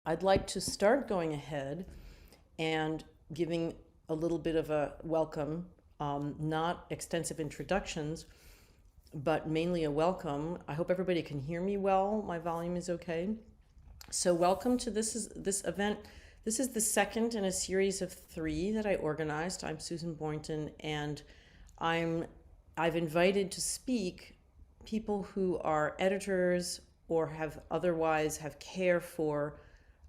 I'd like to start going ahead and giving a little bit of a welcome, not extensive introductions, but mainly a welcome. I hope everybody can hear me well. My volume is okay. So welcome to this event. This is the second in a series of 3 that I organized. I'm Susan Boynton, and I've invited to speak people who are editors or have otherwise have care for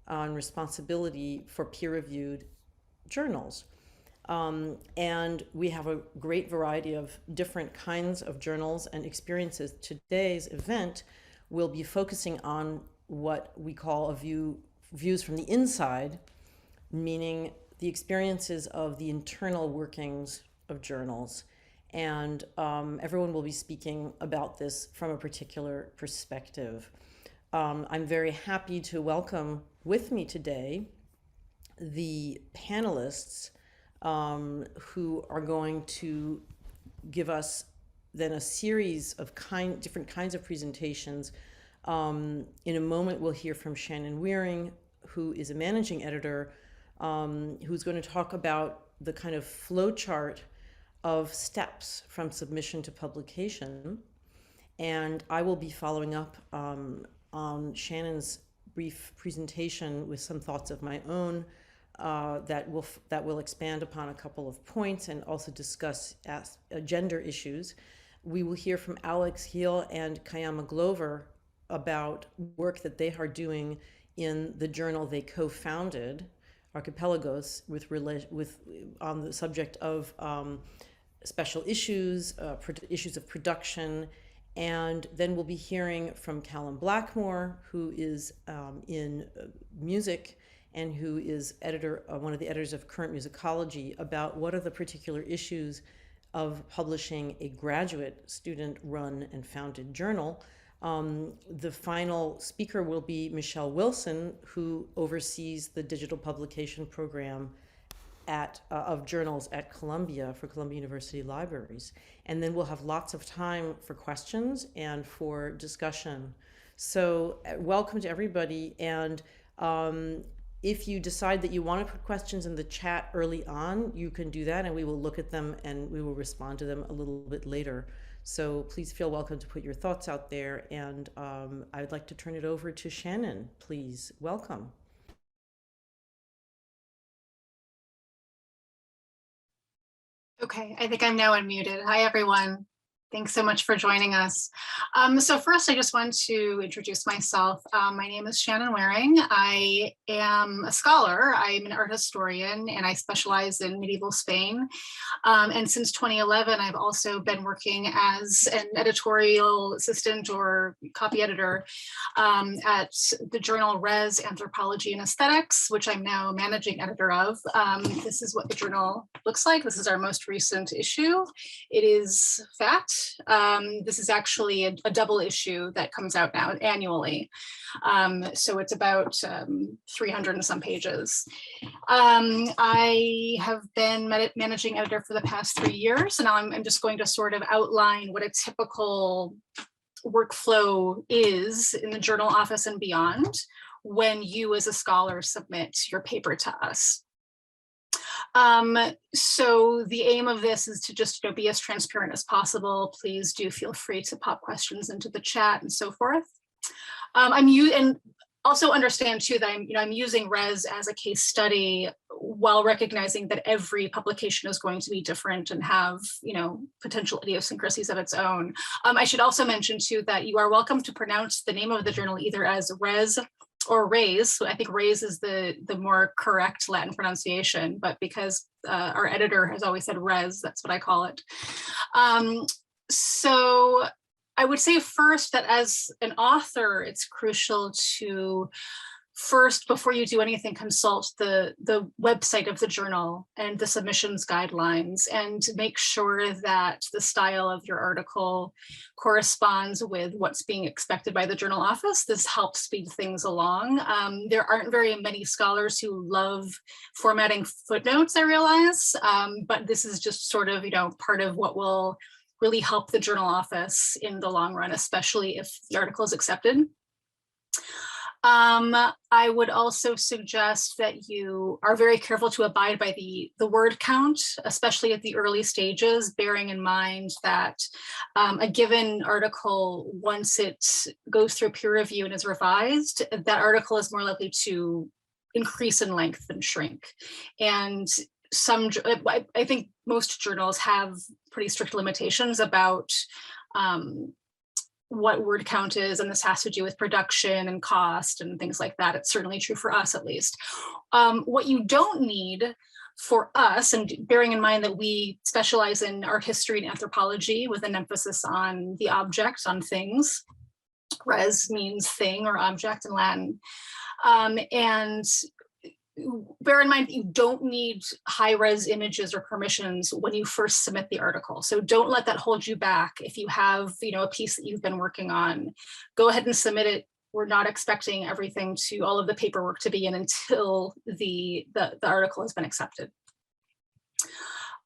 and responsibility for peer-reviewed journals. And we have a great variety of different kinds of journals and experiences. Today's event will be focusing on what we call views from the inside, meaning the experiences of the internal workings of journals. And everyone will be speaking about this from a particular perspective. I'm very happy to welcome with me today the panelists who are going to give us then a series of different kinds of presentations. In a moment, we'll hear from Shannon Wearing, who is a managing editor, who's going to talk about the kind of flow chart of steps from submission to publication. And I will be following up on Shannon's brief presentation with some thoughts of my own that will expand upon a couple of points and also discuss gender issues. We will hear from Gil and Kaiama Glover about work that they are doing in the journal they co-founded, Archipelagos, on the subject of special issues, issues of production. And then we'll be hearing from Callum Blackmore, who is in music and who is one of the editors of Current Musicology, about what are the particular issues of publishing a graduate student-run and founded journal. The final speaker will be Michelle Wilson, who oversees the digital publication program of journals at Columbia for Columbia University Libraries. And then we'll have lots of time for questions and for discussion. So welcome to everybody. And if you decide that you want to put questions in the chat early on, you can do that, and we will look at them and we will respond to them a little bit later. So please feel welcome to put your thoughts out there. And I'd like to turn it over to Shannon, please. Welcome. Okay, I think I'm now unmuted. Hi, everyone. Thanks so much for joining us. So first, I just want to introduce myself. My name is Shannon Wearing. I am a scholar. I'm an art historian, and I specialize in medieval Spain. And since 2011, I've also been working as an editorial assistant or copy editor at the journal Res, Anthropology and Aesthetics, which I'm now managing editor of. This is what the journal looks like. This is our most recent issue. It is fat. This is actually a double issue that comes out now annually. So it's about 300 and some pages. I have been managing editor for the past 3 years, and now I'm just going to sort of outline what a typical workflow is in the journal office and beyond when you as a scholar submit your paper to us. So the aim of this is to just be as transparent as possible. Please do feel free to pop questions into the chat and so forth. And also understand too that I'm using Res as a case study while recognizing that every publication is going to be different and have potential idiosyncrasies of its own. I should also mention too that you are welcome to pronounce the name of the journal either as Res or Res. So I think Res is the more correct Latin pronunciation, but because our editor has always said Res, that's what I call it. So I would say first that as an author, it's crucial to first, before you do anything, consult the website of the journal and the submissions guidelines, and make sure that the style of your article corresponds with what's being expected by the journal office. This helps speed things along. There aren't very many scholars who love formatting footnotes, I realize, but this is just sort of, part of what will really help the journal office in the long run, especially if the article is accepted. I would also suggest that you are very careful to abide by the word count, especially at the early stages, bearing in mind that a given article, once it goes through peer review and is revised, that article is more likely to increase in length than shrink. And I think most journals have pretty strict limitations about what word count is, and this has to do with production and cost and things like that. It's certainly true for us, at least. What you don't need for us, and bearing in mind that we specialize in art history and anthropology with an emphasis on the object, on things. Res means thing or object in Latin. And bear in mind, you don't need high-res images or permissions when you first submit the article. So don't let that hold you back. If you have, a piece that you've been working on, go ahead and submit it. We're not expecting everything all of the paperwork to be in until the article has been accepted.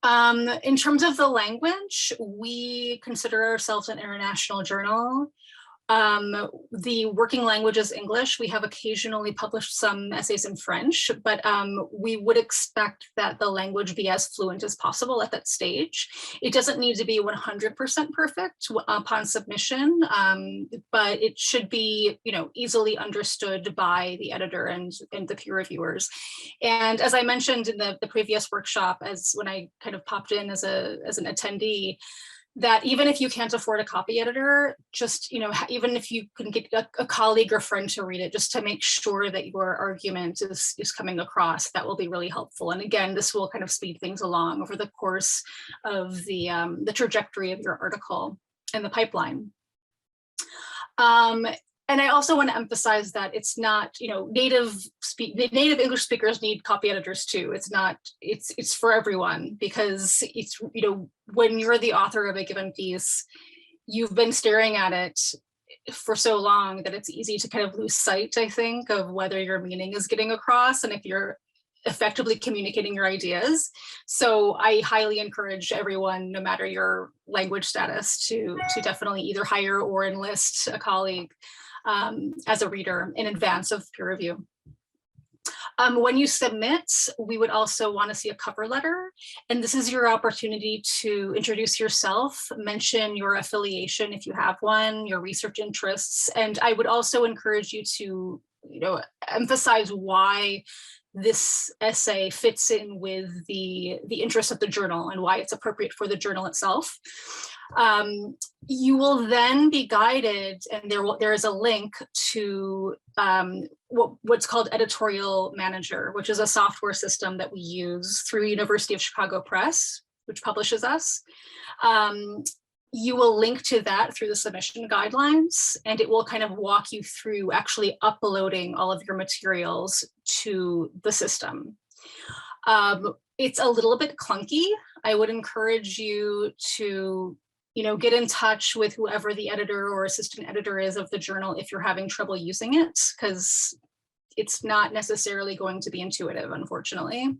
In terms of the language, we consider ourselves an international journal. The working language is English. We have occasionally published some essays in French, but we would expect that the language be as fluent as possible at that stage. It doesn't need to be 100% perfect upon submission, but it should be, easily understood by the editor and the peer reviewers. And as I mentioned in the previous workshop, as when I kind of popped in as an attendee, that even if you can't afford a copy editor, just, even if you can get a colleague or friend to read it, just to make sure that your argument is coming across, that will be really helpful. And again, this will kind of speed things along over the course of the trajectory of your article and the pipeline. And I also want to emphasize that it's not, native English speakers need copy editors too. It's for everyone, because it's, when you're the author of a given piece, you've been staring at it for so long that it's easy to kind of lose sight, I think, of whether your meaning is getting across and if you're effectively communicating your ideas. So I highly encourage everyone, no matter your language status, to definitely either hire or enlist a colleague as a reader in advance of peer review. When you submit, we would also want to see a cover letter, and this is your opportunity to introduce yourself, mention your affiliation if you have one, your research interests, and I would also encourage you to, emphasize why this essay fits in with the interests of the journal and why it's appropriate for the journal itself. You will then be guided, and there is a link to what's called Editorial Manager, which is a software system that we use through University of Chicago Press, which publishes us. You will link to that through the submission guidelines, and it will kind of walk you through actually uploading all of your materials to the system. It's a little bit clunky. I would encourage you to, get in touch with whoever the editor or assistant editor is of the journal if you're having trouble using it, because it's not necessarily going to be intuitive, unfortunately.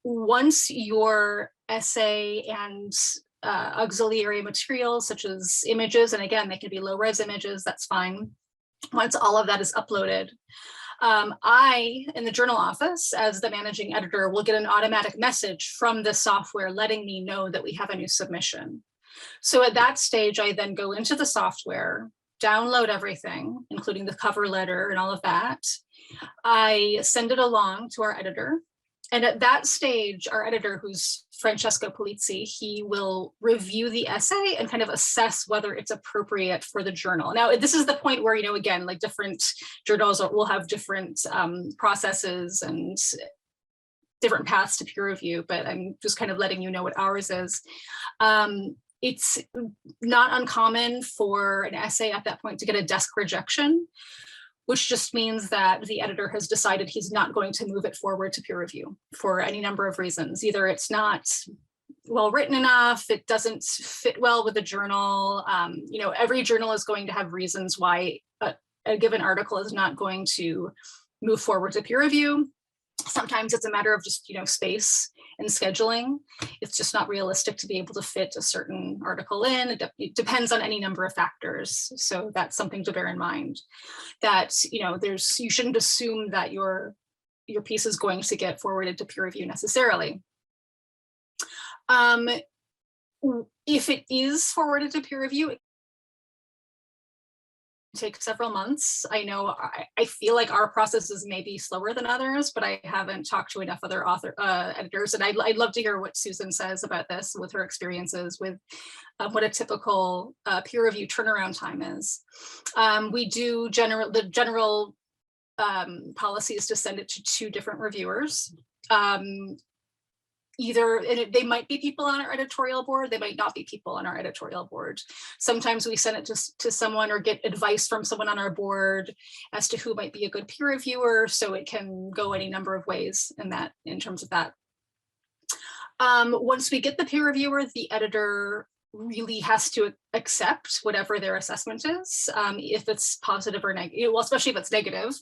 Once your essay and auxiliary materials such as images, and again, they can be low-res images, that's fine. Once all of that is uploaded, I, in the journal office, as the managing editor, will get an automatic message from the software letting me know that we have a new submission. So at that stage, I then go into the software, download everything, including the cover letter and all of that. I send it along to our editor. And at that stage, our editor, who's Francesco Polizzi, he will review the essay and kind of assess whether it's appropriate for the journal. Now, this is the point where, again, like different journals will have different processes and different paths to peer review, but I'm just kind of letting you know what ours is. It's not uncommon for an essay at that point to get a desk rejection, which just means that the editor has decided he's not going to move it forward to peer review for any number of reasons. Either it's not well written enough, it doesn't fit well with the journal. Every journal is going to have reasons why a given article is not going to move forward to peer review. Sometimes it's a matter of just, space and scheduling. It's just not realistic to be able to fit a certain article in. It depends on any number of factors. So that's something to bear in mind, that, you shouldn't assume that your piece is going to get forwarded to peer review necessarily. If it is forwarded to peer review, it take several months. I know I feel like our process is maybe slower than others, but I haven't talked to enough other editors, and I'd love to hear what Susan says about this with her experiences with what a typical peer review turnaround time is. We do the general policy is to send it to 2 different reviewers. They might be people on our editorial board, they might not be people on our editorial board. Sometimes we send it to someone or get advice from someone on our board as to who might be a good peer reviewer, so it can go any number of ways in terms of that. Once we get the peer reviewer, the editor really has to accept whatever their assessment is, if it's positive or negative, well, especially if it's negative.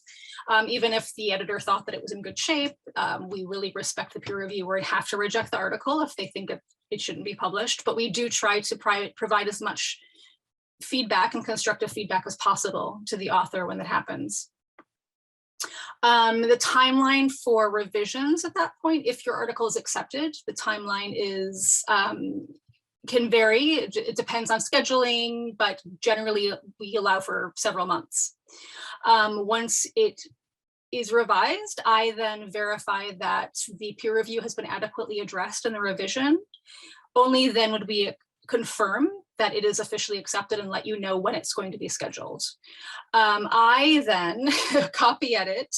Even if the editor thought that it was in good shape, we really respect the peer reviewer and have to reject the article if they think it shouldn't be published. But we do try to provide as much feedback and constructive feedback as possible to the author when that happens. The timeline for revisions at that point, if your article is accepted, the timeline is can vary. It depends on scheduling, but generally we allow for several months. Once it is revised, I then verify that the peer review has been adequately addressed in the revision. Only then would we confirm that it is officially accepted and let you know when it's going to be scheduled. I then copy edit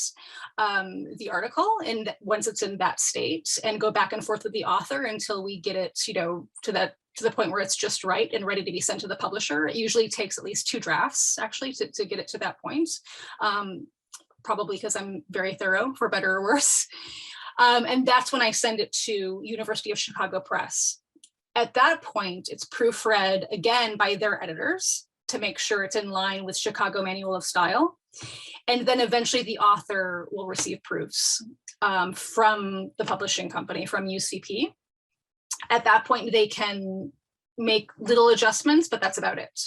the article, and once it's in that state, and go back and forth with the author until we get it, to the point where it's just right and ready to be sent to the publisher. It usually takes at least 2 drafts actually to get it to that point. Probably because I'm very thorough, for better or worse. And that's when I send it to University of Chicago Press. At that point, it's proofread again by their editors to make sure it's in line with Chicago Manual of Style. And then eventually the author will receive proofs from the publishing company, from UCP. At that point, they can make little adjustments, but that's about it.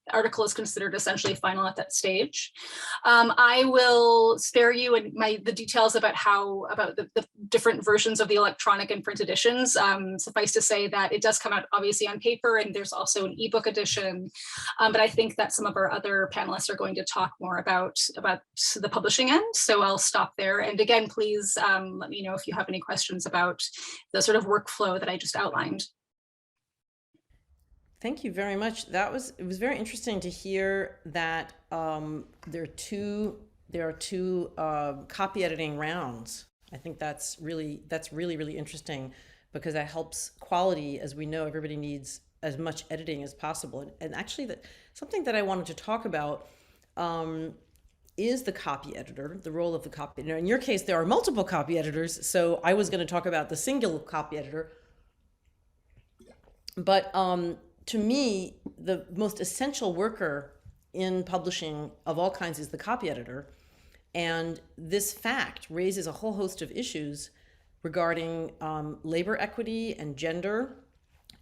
The article is considered essentially final at that stage. I will spare you the details about the different versions of the electronic and print editions. Suffice to say that it does come out obviously on paper, and there's also an ebook edition. But I think that some of our other panelists are going to talk more about the publishing end. So I'll stop there. And again, please let me know if you have any questions about the sort of workflow that I just outlined. Thank you very much. It was very interesting to hear that there are two copy editing rounds. I think that's really interesting, because that helps quality. As we know, everybody needs as much editing as possible. And actually, something that I wanted to talk about is the copy editor, the role of the copy editor. In your case, there are multiple copy editors, so I was going to talk about the single copy editor. But to me, the most essential worker in publishing of all kinds is the copy editor. And this fact raises a whole host of issues regarding labor equity and gender.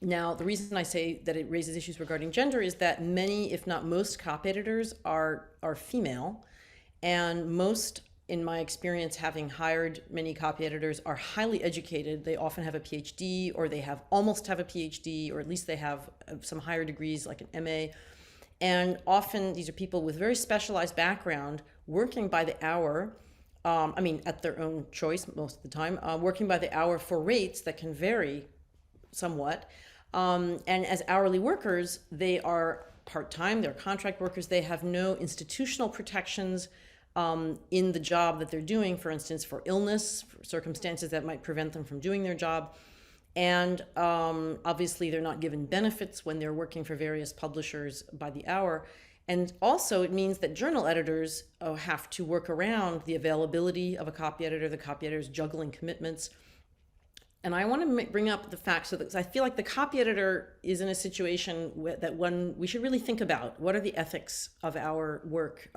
Now, the reason I say that it raises issues regarding gender is that many, if not most, copy editors are female. And most, in my experience, having hired many copy editors, are highly educated. They often have a PhD, or they almost have a PhD, or at least they have some higher degrees like an MA. And often these are people with very specialized background, working by the hour, at their own choice most of the time, working by the hour for rates that can vary somewhat. And as hourly workers, they are part-time, they're contract workers, they have no institutional protections in the job that they're doing, for instance, for illness, for circumstances that might prevent them from doing their job. And obviously, they're not given benefits when they're working for various publishers by the hour. And also, it means that journal editors have to work around the availability of a copy editor, the copy editor's juggling commitments. And I want to bring up the fact, so that I feel like the copy editor is in a situation that we should really think about. What are the ethics of our work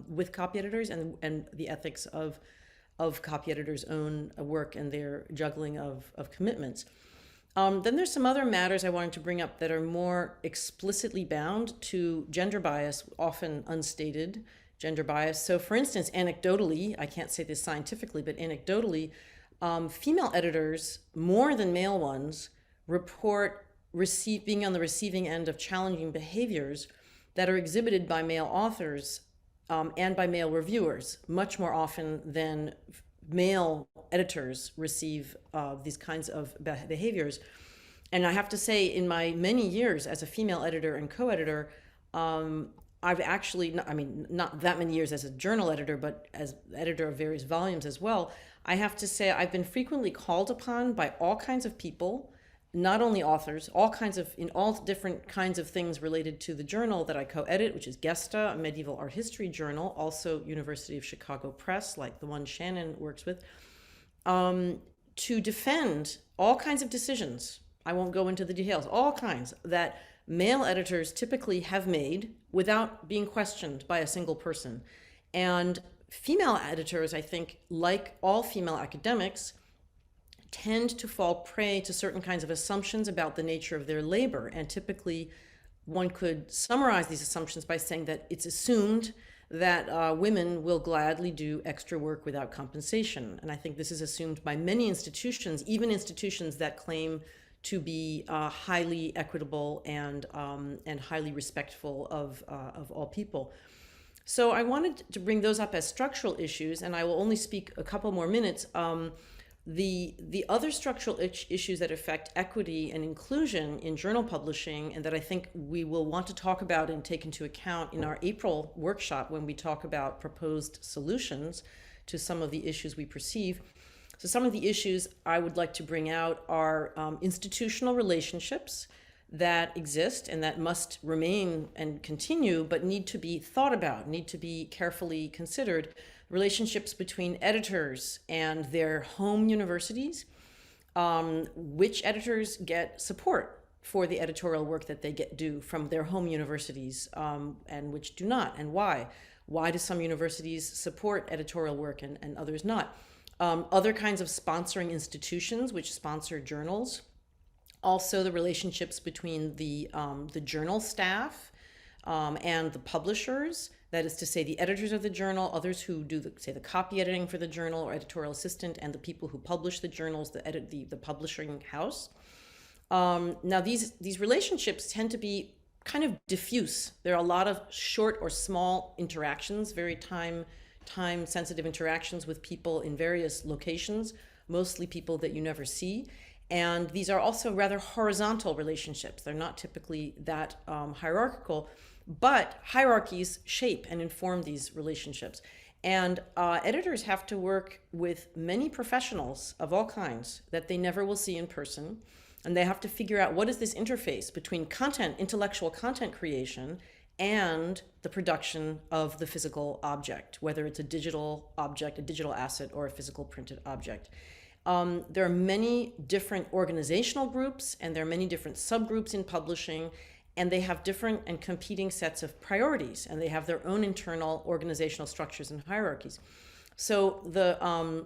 with copy editors, and the ethics of of copy editors' own work and their juggling of commitments. Then there's some other matters I wanted to bring up that are more explicitly bound to gender bias, often unstated gender bias. So for instance, anecdotally, I can't say this scientifically, but anecdotally, female editors, more than male ones, report being on the receiving end of challenging behaviors that are exhibited by male authors and by male reviewers, much more often than male editors receive these kinds of behaviors. And I have to say, in my many years as a female editor and co-editor, I've actually, I mean, not that many years as a journal editor, but as editor of various volumes as well, I have to say I've been frequently called upon by all kinds of people, not only authors, in all different kinds of things related to the journal that I co-edit, which is Gesta, a medieval art history journal, also University of Chicago Press, like the one Shannon works with, to defend all kinds of decisions. I won't go into the details, all kinds that male editors typically have made without being questioned by a single person. And female editors, I think, like all female academics, tend to fall prey to certain kinds of assumptions about the nature of their labor. And typically, one could summarize these assumptions by saying that it's assumed that women will gladly do extra work without compensation. And I think this is assumed by many institutions, even institutions that claim to be highly equitable and highly respectful of all people. So I wanted to bring those up as structural issues, and I will only speak a couple more minutes. The other structural issues that affect equity and inclusion in journal publishing, and that I think we will want to talk about and take into account in our April workshop when we talk about proposed solutions to some of the issues we perceive. So some of the issues I would like to bring out are institutional relationships that exist and that must remain and continue, but need to be thought about, need to be carefully considered. Relationships between editors and their home universities, which editors get support for the editorial work that they do from their home universities, and which do not, and why. Why do some universities support editorial work and others not? Other kinds of sponsoring institutions which sponsor journals. Also the relationships between the journal staff and the publishers, that is to say the editors of the journal, others who do the copy editing for the journal or editorial assistant, and the people who publish the journals, the publishing house. Now these relationships tend to be kind of diffuse. There are a lot of short or small interactions, very time sensitive interactions with people in various locations, mostly people that you never see. And these are also rather horizontal relationships. They're not typically that hierarchical, but hierarchies shape and inform these relationships. And editors have to work with many professionals of all kinds that they never will see in person. And they have to figure out what is this interface between intellectual content creation, and the production of the physical object, whether it's a digital object, a digital asset, or a physical printed object. There are many different organizational groups, and there are many different subgroups in publishing, and they have different and competing sets of priorities, and they have their own internal organizational structures and hierarchies. So the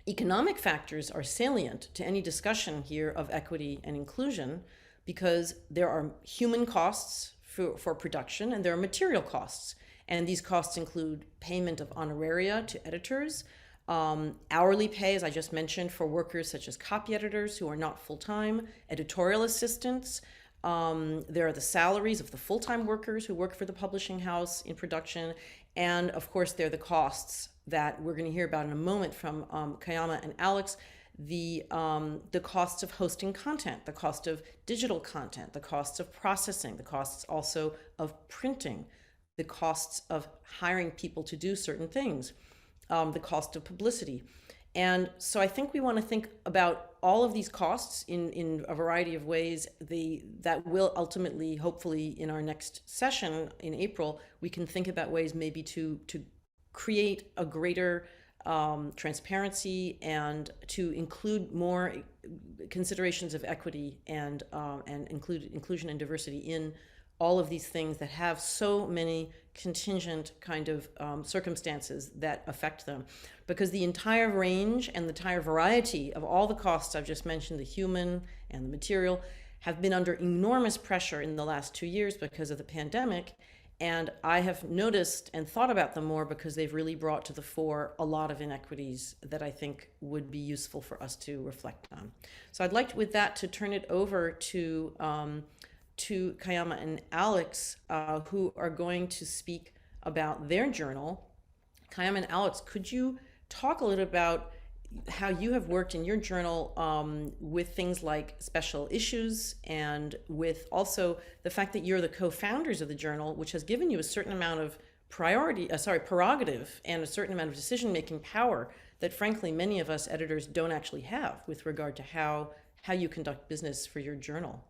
economic factors are salient to any discussion here of equity and inclusion, because there are human costs for production, and there are material costs. And these costs include payment of honoraria to editors, hourly pay, as I just mentioned, for workers such as copy editors who are not full-time, editorial assistants. There are the salaries of the full-time workers who work for the publishing house in production. And of course, there are the costs that we're going to hear about in a moment from Kaiama and Alex, the costs of hosting content, the cost of digital content, the costs of processing, the costs also of printing, the costs of hiring people to do certain things, the cost of publicity. And so I think we want to think about all of these costs in a variety of ways. That will ultimately, hopefully in our next session in April, we can think about ways maybe to create a greater transparency and to include more considerations of equity and inclusion and diversity in all of these things that have so many contingent kind of circumstances that affect them. Because the entire range and the entire variety of all the costs I've just mentioned, the human and the material, have been under enormous pressure in the last 2 years because of the pandemic. And I have noticed and thought about them more because they've really brought to the fore a lot of inequities that I think would be useful for us to reflect on. So I'd like, with that, to turn it over to Kaiama and Alex, who are going to speak about their journal. Kaiama and Alex, could you talk a little about how you have worked in your journal with things like special issues, and with also the fact that you're the co-founders of the journal, which has given you a certain amount of prerogative and a certain amount of decision-making power that, frankly, many of us editors don't actually have with regard to how you conduct business for your journal.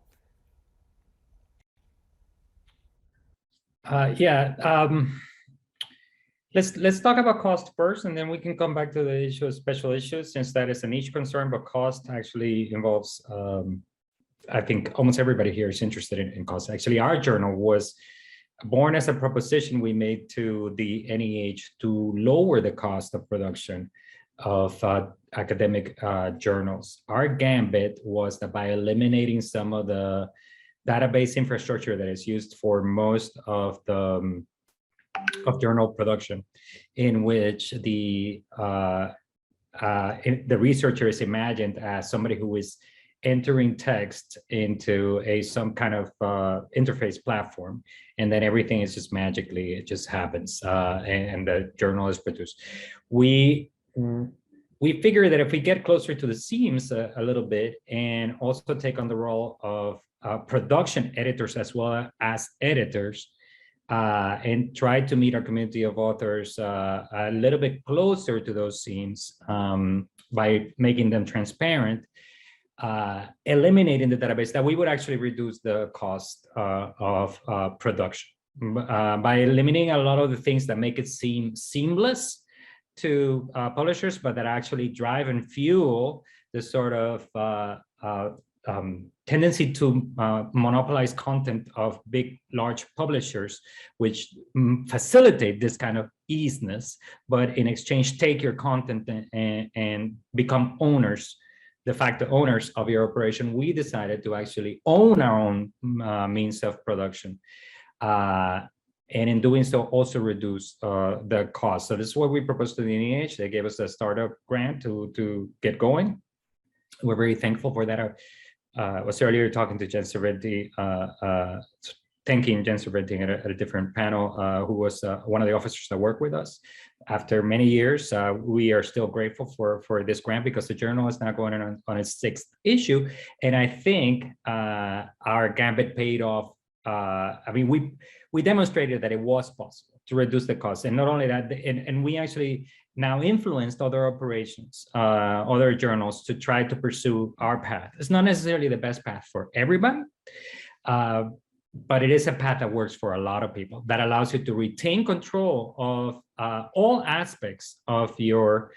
Let's talk about cost first, and then we can come back to the issue of special issues, since that is a niche concern. But cost actually involves, I think almost everybody here is interested in cost. Actually, our journal was born as a proposition we made to the NEH to lower the cost of production of academic journals. Our gambit was that by eliminating some of the database infrastructure that is used for most of the of journal production, in which the researcher is imagined as somebody who is entering text into some kind of interface platform, and then everything is just magically, it just happens, and the journal is produced. We figure that if we get closer to the seams a little bit, and also take on the role of production editors as well as editors, and try to meet our community of authors a little bit closer to those seams by making them transparent, eliminating the database, that we would actually reduce the cost of production by eliminating a lot of the things that make it seem seamless to publishers, but that actually drive and fuel the sort of tendency to monopolize content of big, large publishers, which facilitate this kind of easiness, but in exchange take your content and become owners, de facto owners of your operation. We decided to actually own our own means of production. And in doing so, also reduce the cost. So this is what we proposed to the NEH. They gave us a startup grant to get going. We're very thankful for that. I was earlier talking to Jen Serventi, thanking Jen Serventi at a different panel, who was one of the officers that worked with us. After many years, we are still grateful for this grant, because the journal is now going on its 6th issue. And I think our gambit paid off. I mean, we demonstrated that it was possible to reduce the cost. And not only that, and we actually now influenced other operations, other journals, to try to pursue our path. It's not necessarily the best path for everybody, but it is a path that works for a lot of people, that allows you to retain control of all aspects of your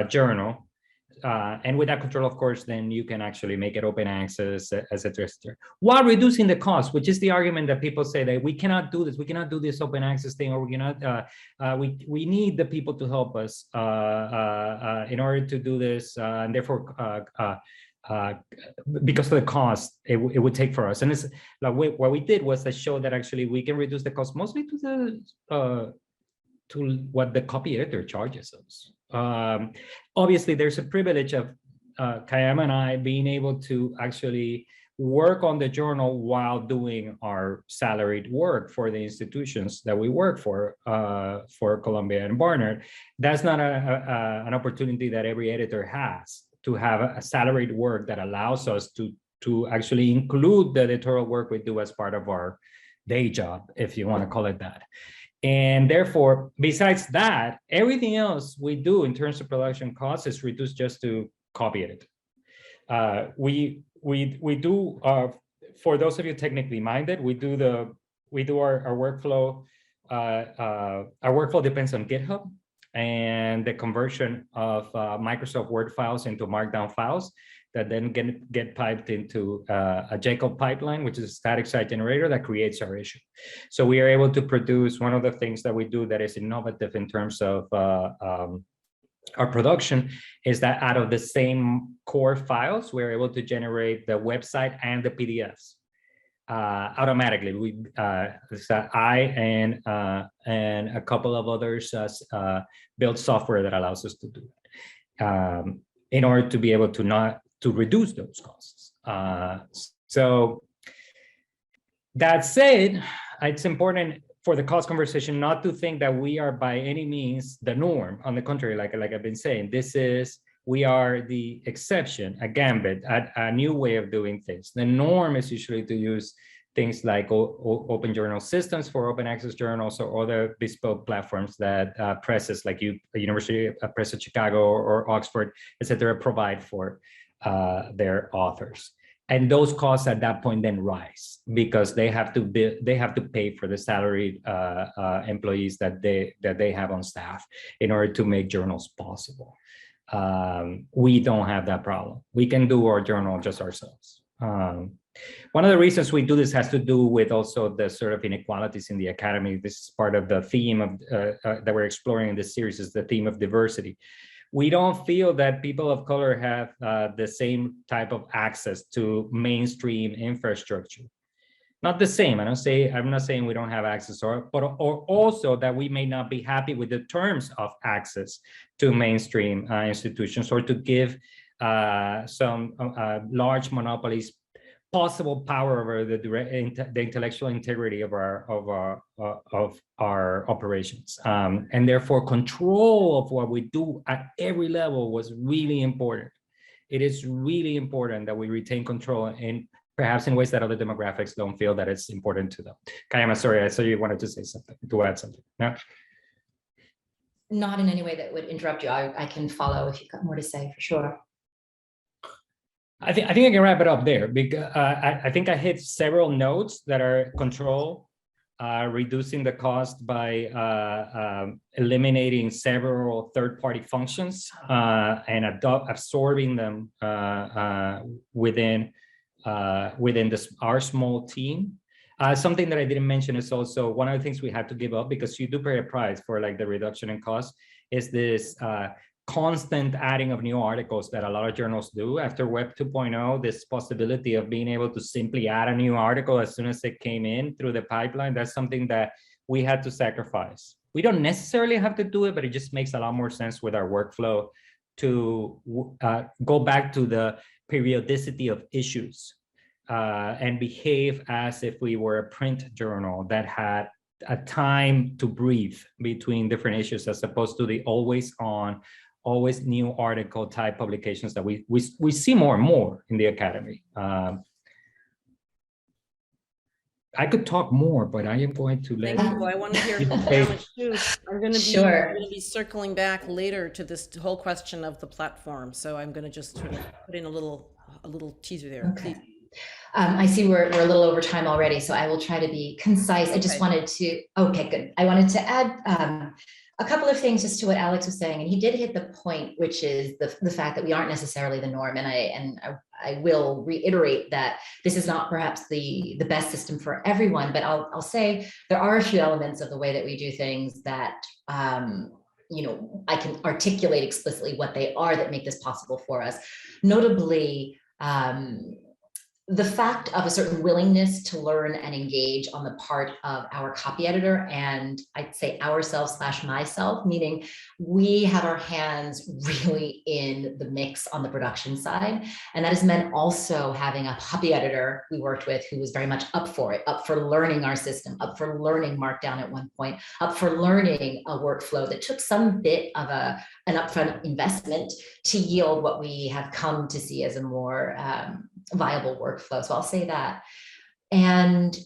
journal. And with that control, of course, then you can actually make it open access, etc., while reducing the cost, which is the argument that people say that we cannot do this, open access thing, or we cannot, we need the people to help us in order to do this, and therefore, because of the cost it would take for us. And it's like, what we did was to show that actually we can reduce the cost mostly to what the copy editor charges us. Obviously, there's a privilege of Kaiama and I being able to actually work on the journal while doing our salaried work for the institutions that we work for Columbia and Barnard. That's not an opportunity that every editor has, to have a salaried work that allows us to actually include the editorial work we do as part of our day job, if you want to call it that. And therefore, besides that, everything else we do in terms of production costs is reduced just to copy edit. We do, for those of you technically minded, we do our workflow. Our workflow depends on GitHub and the conversion of Microsoft Word files into Markdown files. that then get piped into a Jekyll pipeline, which is a static site generator that creates our issue. So we are able to produce one of the things that we do that is innovative in terms of our production is that out of the same core files, we're able to generate the website and the PDFs automatically. I and a couple of others build software that allows us to do that in order to be able to reduce those costs. So that said, it's important for the cost conversation not to think that we are by any means the norm. On the contrary, like I've been saying, we are the exception, a gambit, a new way of doing things. The norm is usually to use things like open journal systems for open access journals or other bespoke platforms that presses like University Press of Chicago or Oxford, et cetera, provide for their authors. And those costs at that point then rise because they have to pay for the salaried employees that they have on staff in order to make journals possible. We don't have that problem. We can do our journal just ourselves. One of the reasons we do this has to do with also the sort of inequalities in the academy. This is part of the theme of that we're exploring in this series, is the theme of diversity. We don't feel that people of color have the same type of access to mainstream infrastructure. Not the same. I'm not saying we don't have access, or also that we may not be happy with the terms of access to mainstream institutions, or to give some large monopolies possible power over the intellectual integrity of our operations, and therefore control of what we do at every level was really important. It is really important that we retain control, and perhaps in ways that other demographics don't feel that it's important to them. Kaiama, sorry, I saw you wanted to say something, to add something. No? Not in any way that would interrupt you. I can follow if you've got more to say, for sure. I think I can wrap it up there, because I think I hit several notes that are control, reducing the cost by eliminating several third-party functions and absorbing them within our small team. Something that I didn't mention is also one of the things we had to give up, because you do pay a price for like the reduction in cost, is this constant adding of new articles that a lot of journals do. After Web 2.0, this possibility of being able to simply add a new article as soon as it came in through the pipeline, that's something that we had to sacrifice. We don't necessarily have to do it, but it just makes a lot more sense with our workflow to go back to the periodicity of issues and behave as if we were a print journal that had a time to breathe between different issues, as opposed to the always on, always new article type publications that we see more and more in the academy. I could talk more, but I am going to let Thank you. I want to hear from Kaiama too. I'm going to be circling back later to this whole question of the platform. So I'm going to just sort of put in a little teaser there. Okay. I see we're a little over time already, so I will try to be concise. I just wanted to, okay, good. I wanted to add a couple of things just to what Alex was saying, and he did hit the point, which is the fact that we aren't necessarily the norm. And I will reiterate that this is not perhaps the best system for everyone, but I'll say there are a few elements of the way that we do things that you know, I can articulate explicitly what they are that make this possible for us. Notably, the fact of a certain willingness to learn and engage on the part of our copy editor, and I'd say ourselves / myself, meaning we have our hands really in the mix on the production side. And that has meant also having a copy editor we worked with who was very much up for it, up for learning our system, up for learning Markdown at one point, up for learning a workflow that took some bit of an upfront investment to yield what we have come to see as a more viable workflow. So I'll say that. And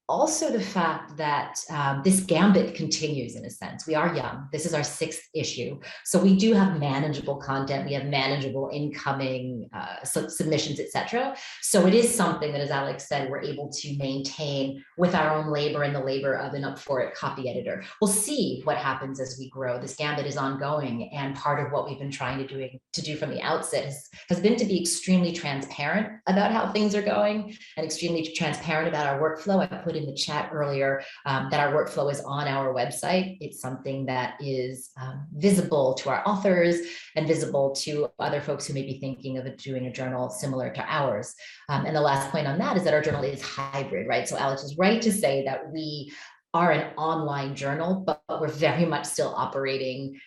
also the fact that this gambit continues in a sense. We are young. This is our 6th issue. So we do have manageable content. We have manageable incoming submissions, etc. So it is something that, as Alex said, we're able to maintain with our own labor and the labor of an up-for-it copy editor. We'll see what happens as we grow. This gambit is ongoing. And part of what we've been trying to do from the outset has been to be extremely transparent about how things are going and extremely transparent about our workflow. I put in the chat earlier that our workflow is on our website. It's something that is visible to our authors and visible to other folks who may be thinking of doing a journal similar to ours. And the last point on that is that our journal is hybrid, right? So Alex is right to say that we are an online journal, but we're very much still operating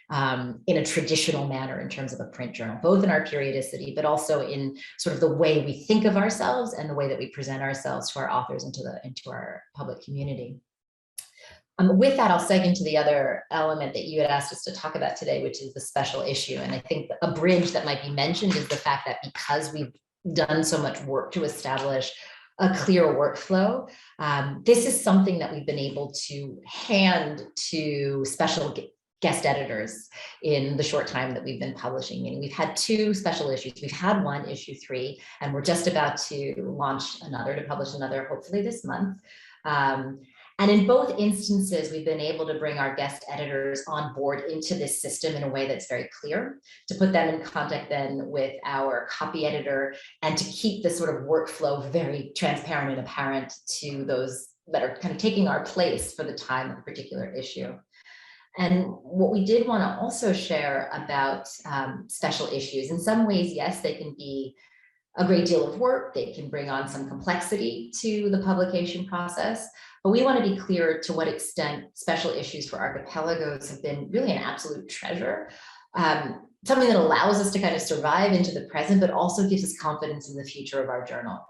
in a traditional manner in terms of a print journal, both in our periodicity, but also in sort of the way we think of ourselves and the way that we present ourselves to our authors and to our public community. With that, I'll segue into the other element that you had asked us to talk about today, which is the special issue. And I think a bridge that might be mentioned is the fact that because we've done so much work to establish a clear workflow, this is something that we've been able to hand to special guest editors in the short time that we've been publishing. Meaning we've had 2 special issues. We've had one, issue 3, and we're just about to launch another, to publish another, hopefully this month. And in both instances, we've been able to bring our guest editors on board into this system in a way that's very clear, to put them in contact then with our copy editor, and to keep this sort of workflow very transparent and apparent to those that are kind of taking our place for the time of a particular issue. And what we did want to also share about special issues, in some ways, yes, they can be a great deal of work. They can bring on some complexity to the publication process, but we want to be clear to what extent special issues for archipelagos have been really an absolute treasure, something that allows us to kind of survive into the present, but also gives us confidence in the future of our journal.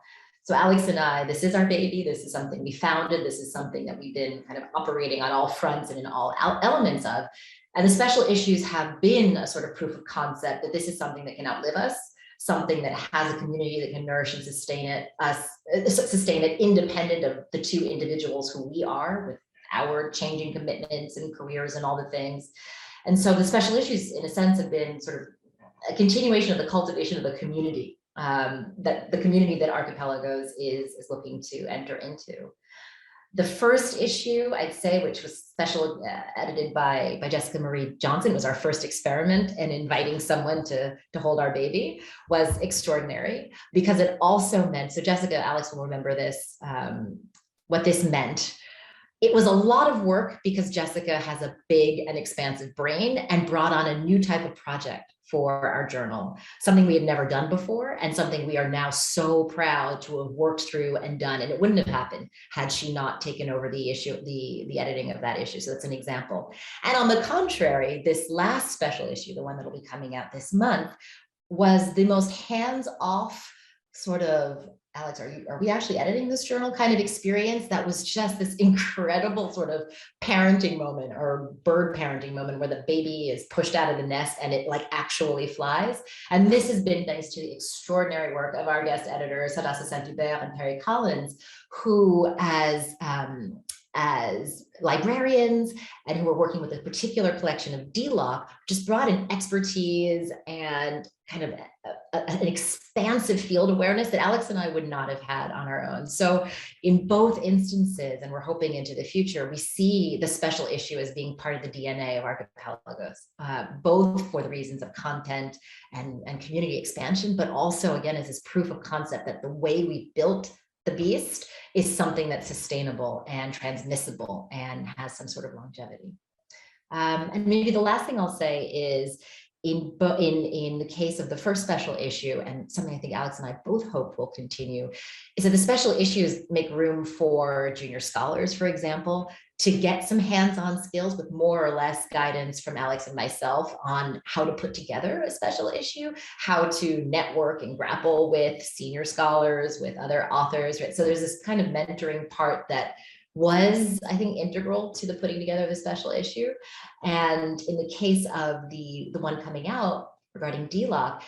So Alex and I, this is our baby. This is something we founded. This is something that we've been kind of operating on all fronts and in all elements of. And the special issues have been a sort of proof of concept that this is something that can outlive us, something that has a community that can nourish and sustain it independent of the 2 individuals who we are, with our changing commitments and careers and all the things. And so the special issues, in a sense, have been sort of a continuation of the cultivation of the community, that the community that Archipelagos is looking to enter into. The first issue, I'd say, which was special edited by Jessica Marie Johnson, was our first experiment, and inviting someone to hold our baby was extraordinary, because it also meant, so Jessica, Alex will remember this, what this meant. It was a lot of work because Jessica has a big and expansive brain and brought on a new type of project for our journal, something we had never done before, and something we are now so proud to have worked through and done. And it wouldn't have happened had she not taken over the issue, the editing of that issue. So that's an example. And on the contrary, this last special issue, the one that'll be coming out this month, was the most hands-off sort of, Alex, are we actually editing this journal kind of experience that was just this incredible sort of parenting moment, or bird parenting moment, where the baby is pushed out of the nest and it like actually flies. And this has been thanks to the extraordinary work of our guest editors, Hadassah Saint-Hubert and Perry Collins, who as librarians and who are working with a particular collection of D-Lock, just brought in expertise and kind of an expansive field awareness that Alex and I would not have had on our own. So in both instances, and we're hoping into the future, we see the special issue as being part of the DNA of Archipelagos, both for the reasons of content and community expansion, but also again as this proof of concept that the way we built the beast is something that's sustainable and transmissible and has some sort of longevity. And maybe the last thing I'll say is, in the case of the first special issue, and something I think Alex and I both hope will continue, is that the special issues make room for junior scholars, for example, to get some hands-on skills with more or less guidance from Alex and myself on how to put together a special issue, how to network and grapple with senior scholars, with other authors, right? So there's this kind of mentoring part that was, I think, integral to the putting together of the special issue. And in the case of the one coming out regarding D-Lock,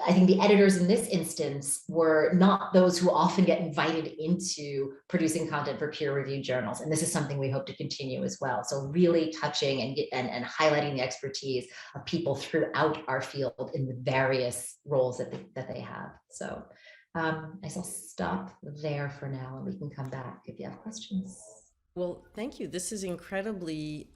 I think the editors in this instance were not those who often get invited into producing content for peer-reviewed journals. And this is something we hope to continue as well. So really touching and highlighting the expertise of people throughout our field in the various roles that they have. So I shall stop there for now, and we can come back if you have questions. Well, thank you. This is incredibly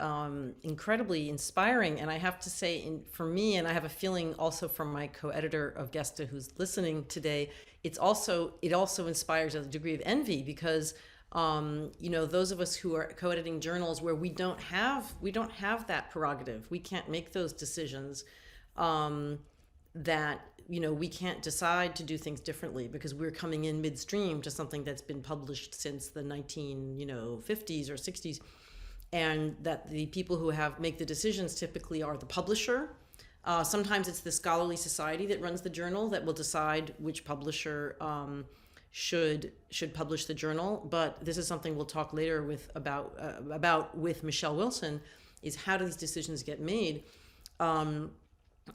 inspiring. And I have to say, for me, and I have a feeling also from my co-editor of Gesta who's listening today, it also inspires a degree of envy because, those of us who are co-editing journals where we don't have that prerogative, we can't make those decisions, that we can't decide to do things differently because we're coming in midstream to something that's been published since the 1950s or 60s, and that the people who make the decisions typically are the publisher. Sometimes it's the scholarly society that runs the journal that will decide which publisher should publish the journal. But this is something we'll talk later about with Michelle Wilson, is how do these decisions get made?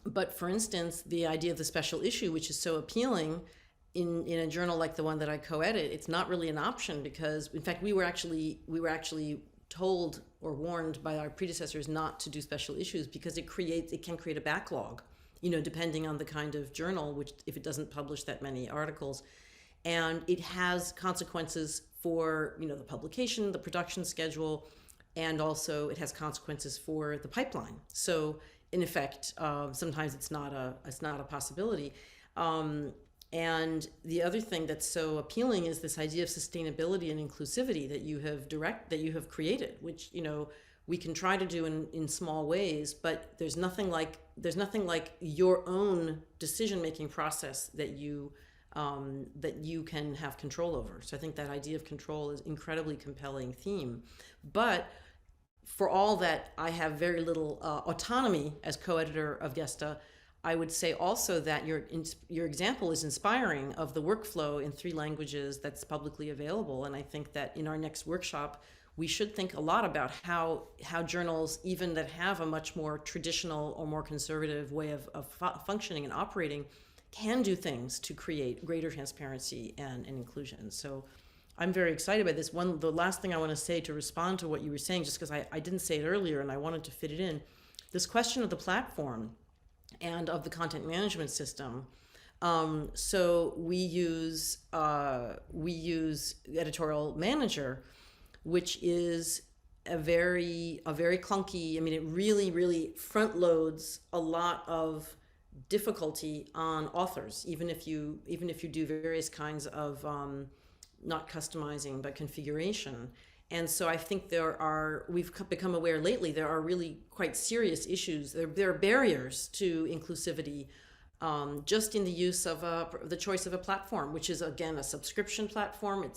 But for instance, the idea of the special issue, which is so appealing in a journal like the one that I co-edit, it's not really an option because, in fact, we were actually told or warned by our predecessors not to do special issues because it can create a backlog, depending on the kind of journal, which if it doesn't publish that many articles, and it has consequences for the publication, the production schedule, and also it has consequences for the pipeline. So in effect, sometimes it's not a possibility. And the other thing that's so appealing is this idea of sustainability and inclusivity that you have created, which we can try to do in small ways, but there's nothing like your own decision-making process that you can have control over. So I think that idea of control is incredibly compelling theme, but for all that I have very little autonomy as co-editor of Gesta, I would say also that your example is inspiring of the workflow in 3 languages that's publicly available. And I think that in our next workshop, we should think a lot about how journals, even that have a much more traditional or more conservative way of functioning and operating, can do things to create greater transparency and inclusion. So I'm very excited by this. The last thing I want to say to respond to what you were saying, just because I didn't say it earlier and I wanted to fit it in, this question of the platform and of the content management system. So we use Editorial Manager, which is a very clunky. I mean, it really front loads a lot of difficulty on authors, even if you do various kinds of not customizing, but configuration. And so I think we've become aware lately, there are really quite serious issues. There are barriers to inclusivity just in the use of the choice of a platform, which is, again, a subscription platform.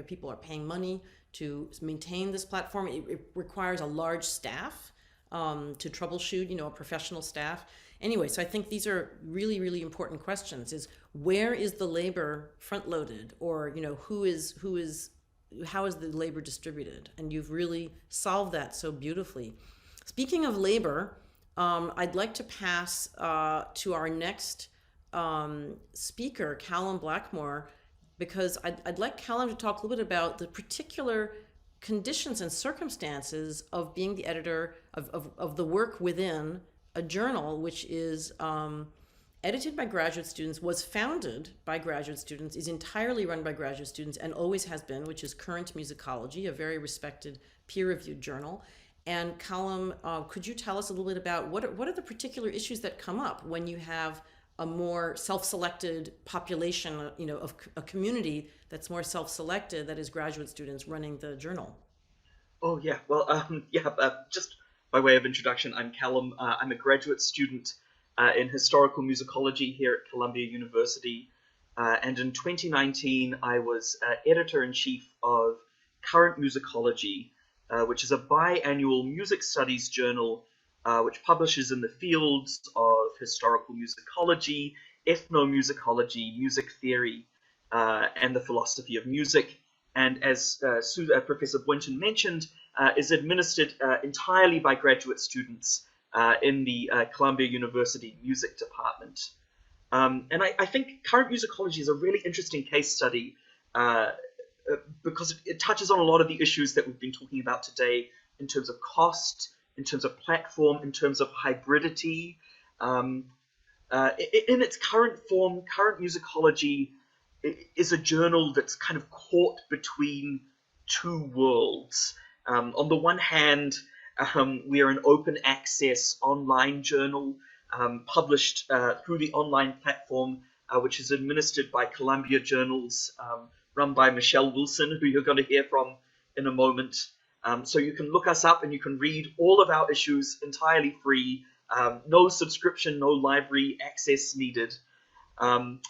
People are paying money to maintain this platform. It requires a large staff to troubleshoot, a professional staff. Anyway, so I think these are really important questions, is where is the labor front loaded, or how is the labor distributed? And you've really solved that so beautifully. Speaking of labor, I'd like to pass to our next speaker, Callum Blackmore, because I'd like Callum to talk a little bit about the particular conditions and circumstances of being the editor of the work within a journal, which is edited by graduate students, was founded by graduate students, is entirely run by graduate students, and always has been, which is Current Musicology, a very respected peer-reviewed journal. And Callum, could you tell us a little bit about what are the particular issues that come up when you have a more self-selected population, of a community that's more self-selected, that is graduate students running the journal? Oh, yeah. Well, just by way of introduction, I'm Callum. I'm a graduate student in historical musicology here at Columbia University. And in 2019, I was editor-in-chief of Current Musicology, which is a biannual music studies journal which publishes in the fields of historical musicology, ethnomusicology, music theory, and the philosophy of music. And as Professor Boynton mentioned, is administered entirely by graduate students in the Columbia University Music Department. And I think current musicology is a really interesting case study because it touches on a lot of the issues that we've been talking about today in terms of cost, in terms of platform, in terms of hybridity. In its current form, Current Musicology is a journal that's kind of caught between two worlds. On the one hand, we are an open access online journal published through the online platform, which is administered by Columbia Journals, run by Michelle Wilson, who you're going to hear from in a moment. So you can look us up and you can read all of our issues entirely free. No subscription, no library access needed. And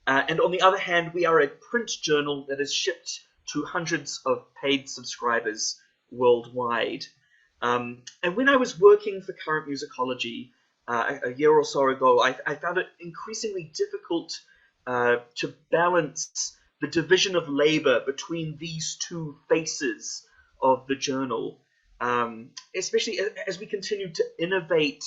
on the other hand, we are a print journal that is shipped to hundreds of paid subscribers worldwide. And when I was working for Current Musicology a year or so ago, I found it increasingly difficult to balance the division of labor between these two faces of the journal, especially as we continue to innovate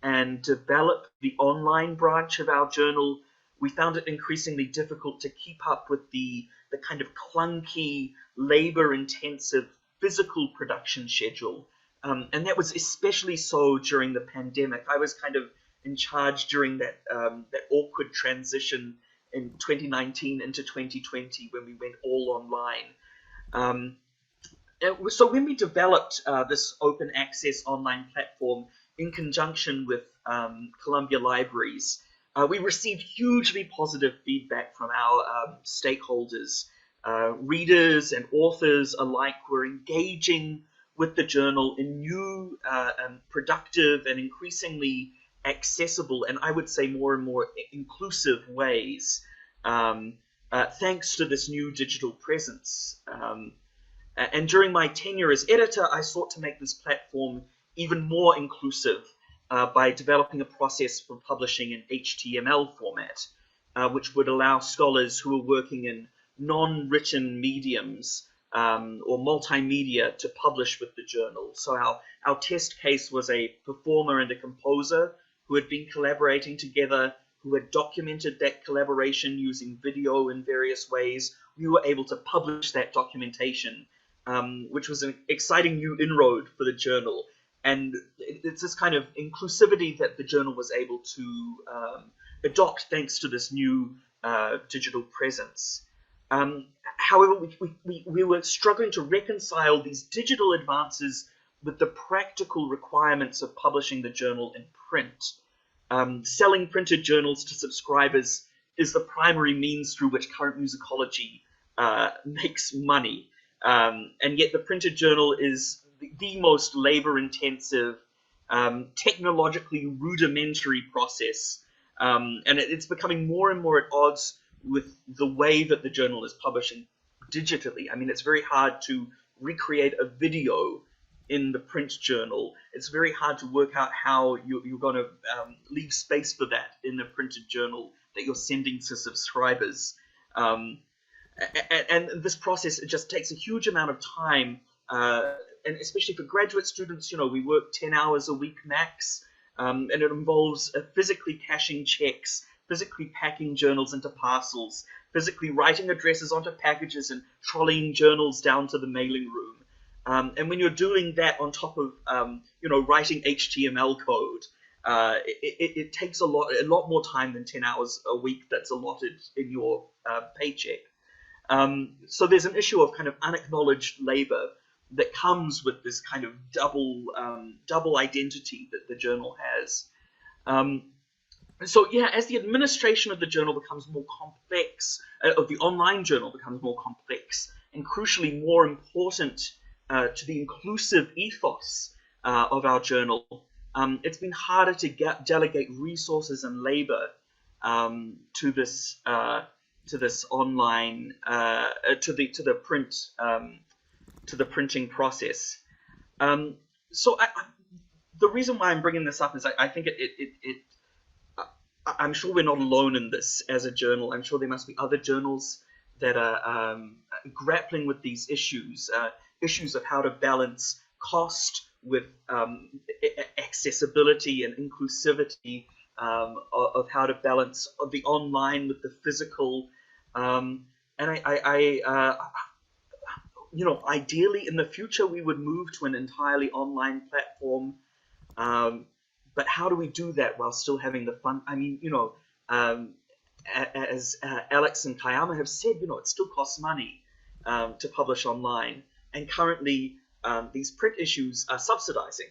and develop the online branch of our journal. We found it increasingly difficult to keep up with the kind of clunky, labor-intensive physical production schedule. And that was especially so during the pandemic. I was kind of in charge during that awkward transition in 2019 into 2020 when we went all online. So when we developed this open access online platform in conjunction with Columbia Libraries, we received hugely positive feedback from our stakeholders. Readers and authors alike were engaging with the journal in new, productive, and increasingly accessible, and I would say more and more inclusive ways, thanks to this new digital presence. And during my tenure as editor, I sought to make this platform even more inclusive by developing a process for publishing in HTML format, which would allow scholars who are working in non-written mediums or multimedia to publish with the journal. So our test case was a performer and a composer who had been collaborating together, who had documented that collaboration using video in various ways. We were able to publish that documentation, which was an exciting new inroad for the journal. And it's this kind of inclusivity that the journal was able to adopt thanks to this new digital presence. However, we were struggling to reconcile these digital advances with the practical requirements of publishing the journal in print. Selling printed journals to subscribers is the primary means through which Current Musicology makes money. And yet the printed journal is the most labor-intensive, technologically rudimentary process. And it's becoming more and more at odds with the way that the journal is publishing digitally. I mean, it's very hard to recreate a video in the print journal. It's very hard to work out how you're going to leave space for that in the printed journal that you're sending to subscribers. And this process, it just takes a huge amount of time, and especially for graduate students, we work 10 hours a week max, and it involves physically cashing checks, physically packing journals into parcels, physically writing addresses onto packages and trolleying journals down to the mailing room. And when you're doing that on top of, writing HTML code, it takes a lot more time than 10 hours a week that's allotted in your paycheck. So there's an issue of kind of unacknowledged labor that comes with this kind of double identity that the journal has. So yeah, as the administration of the journal becomes more complex, of the online journal becomes more complex, and crucially more important to the inclusive ethos of our journal, it's been harder to delegate resources and labor to this online to the printing process. So the reason why I'm bringing this up is I think I'm sure we're not alone in this as a journal. I'm sure there must be other journals that are grappling with these issues of how to balance cost with accessibility and inclusivity of how to balance the online with the physical. And ideally in the future we would move to an entirely online platform. But how do we do that while still having the fun? I mean, as Alex and Kaiama have said, it still costs money to publish online. And currently, these print issues are subsidizing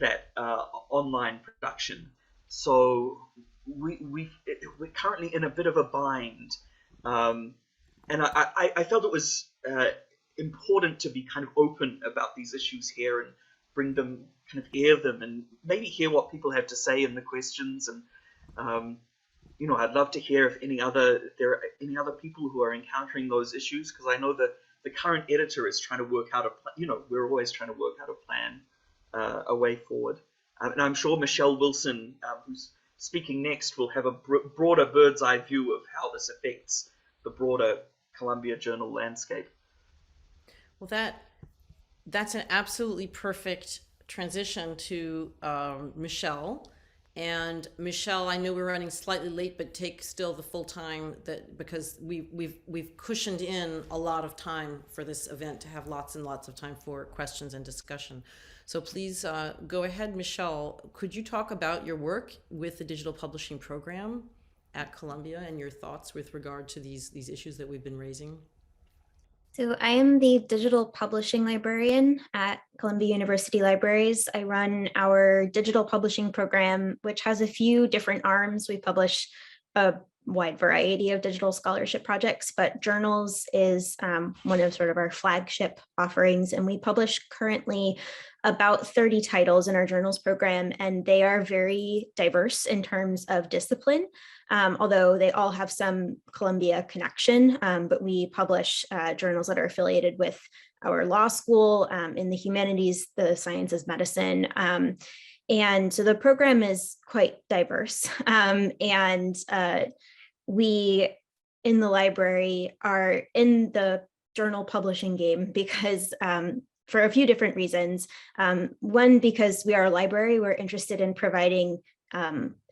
that online production. So we're currently in a bit of a bind. And I felt it was important to be kind of open about these issues here and bring them, kind of air them, and maybe hear what people have to say in the questions. And I'd love to hear if there are any other people who are encountering those issues, because I know that the current editor is trying to work out we're always trying to work out a plan, a way forward. And I'm sure Michelle Wilson, who's speaking next, will have a broader bird's eye view of how this affects the broader Columbia Journal landscape. Well, that's an absolutely perfect transition to Michelle. And Michelle, I know we're running slightly late, but take still the full time, because we've cushioned in a lot of time for this event to have lots and lots of time for questions and discussion. So please go ahead, Michelle. Could you talk about your work with the digital publishing program at Columbia and your thoughts with regard to these issues that we've been raising? So I am the digital publishing librarian at Columbia University Libraries. I run our digital publishing program, which has a few different arms. We publish a wide variety of digital scholarship projects, but journals is one of sort of our flagship offerings. And we publish currently about 30 titles in our journals program, and they are very diverse in terms of discipline. Although they all have some Columbia connection, but we publish journals that are affiliated with our law school, in the humanities, the sciences, medicine. And so the program is quite diverse. And we in the library are in the journal publishing game because for a few different reasons. One, because we are a library, we're interested in providing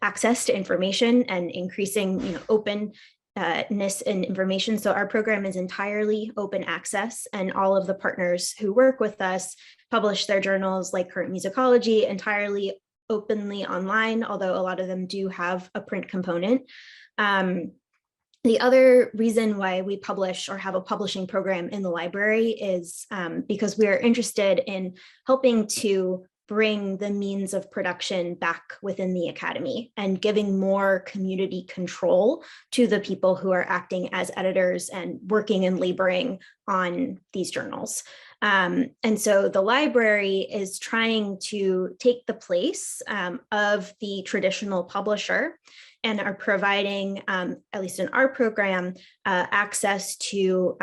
access to information and increasing openness in information. So our program is entirely open access, and all of the partners who work with us publish their journals, like Current Musicology, entirely openly online, although a lot of them do have a print component. The other reason why we publish or have a publishing program in the library is because we are interested in helping to bring the means of production back within the academy and giving more community control to the people who are acting as editors and working and laboring on these journals. And so the library is trying to take the place of the traditional publisher and are providing, at least in our program, access to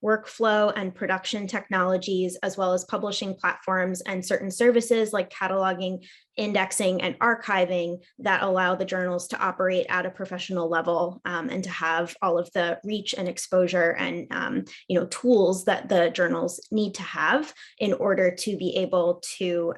workflow and production technologies, as well as publishing platforms and certain services like cataloging, indexing, and archiving that allow the journals to operate at a professional level and to have all of the reach and exposure and tools that the journals need to have in order to be able to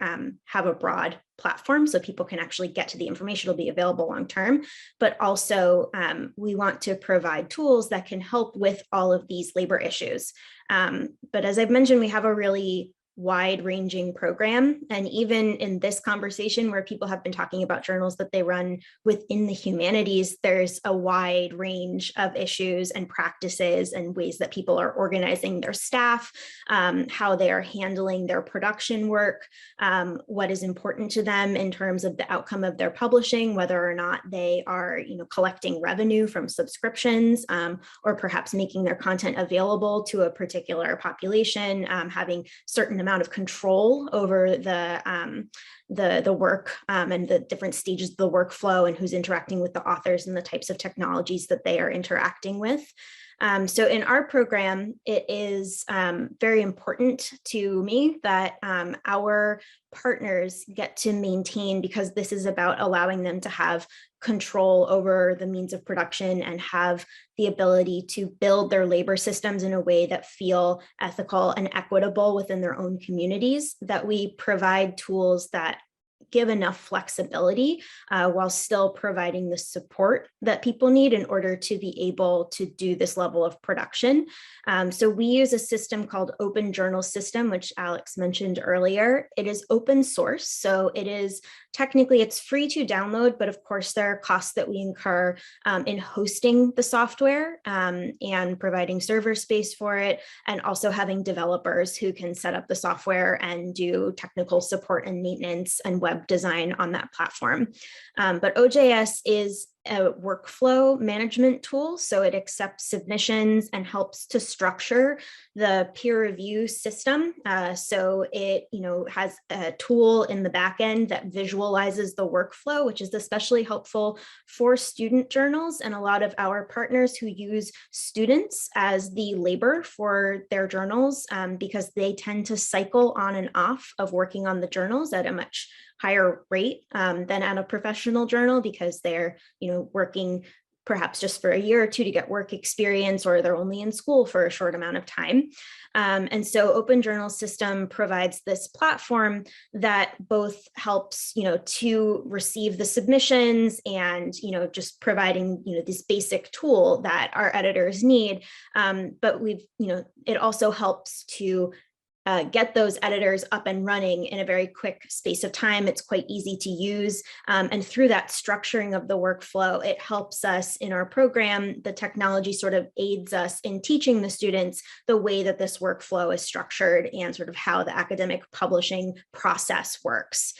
have a broad platform so people can actually get to the information. It'll be available long term, but also we want to provide tools that can help with all of these labor issues. But as I've mentioned, we have a really wide-ranging program. And even in this conversation where people have been talking about journals that they run within the humanities, there's a wide range of issues and practices and ways that people are organizing their staff, how they are handling their production work, what is important to them in terms of the outcome of their publishing, whether or not they are collecting revenue from subscriptions, or perhaps making their content available to a particular population, having certain amount of control over the work and the different stages of the workflow and who's interacting with the authors and the types of technologies that they are interacting with. So in our program, it is very important to me that our partners get to maintain, because this is about allowing them to have control over the means of production and have the ability to build their labor systems in a way that feel ethical and equitable within their own communities, that we provide tools that give enough flexibility while still providing the support that people need in order to be able to do this level of production. So we use a system called Open Journal System, which Alex mentioned earlier. It is open source, so it is technically, it's free to download, but of course there are costs that we incur in hosting the software and providing server space for it, and also having developers who can set up the software and do technical support and maintenance and web design on that platform. But OJS is a workflow management tool, so it accepts submissions and helps to structure the peer review system. So it, has a tool in the back end that visualizes the workflow, which is especially helpful for student journals and a lot of our partners who use students as the labor for their journals, because they tend to cycle on and off of working on the journals at a much higher rate than at a professional journal, because they're, working perhaps just for a year or two to get work experience, or they're only in school for a short amount of time. And so Open Journal System provides this platform that both helps, to receive the submissions and, just providing, this basic tool that our editors need. But it also helps to get those editors up and running in a very quick space of time. It's quite easy to use. And through that structuring of the workflow, it helps us in our program. The technology sort of aids us in teaching the students the way that this workflow is structured and sort of how the academic publishing process works.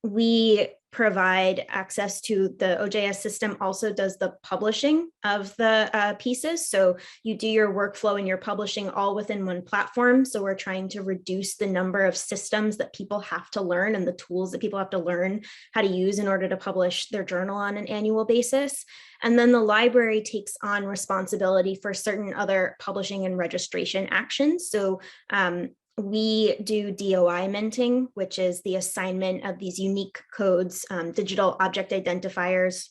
We provide access to the OJS system, also does the publishing of the pieces. So you do your workflow and your publishing all within one platform. So we're trying to reduce the number of systems that people have to learn and the tools that people have to learn how to use in order to publish their journal on an annual basis. And then the library takes on responsibility for certain other publishing and registration actions. So we do DOI minting, which is the assignment of these unique codes, digital object identifiers,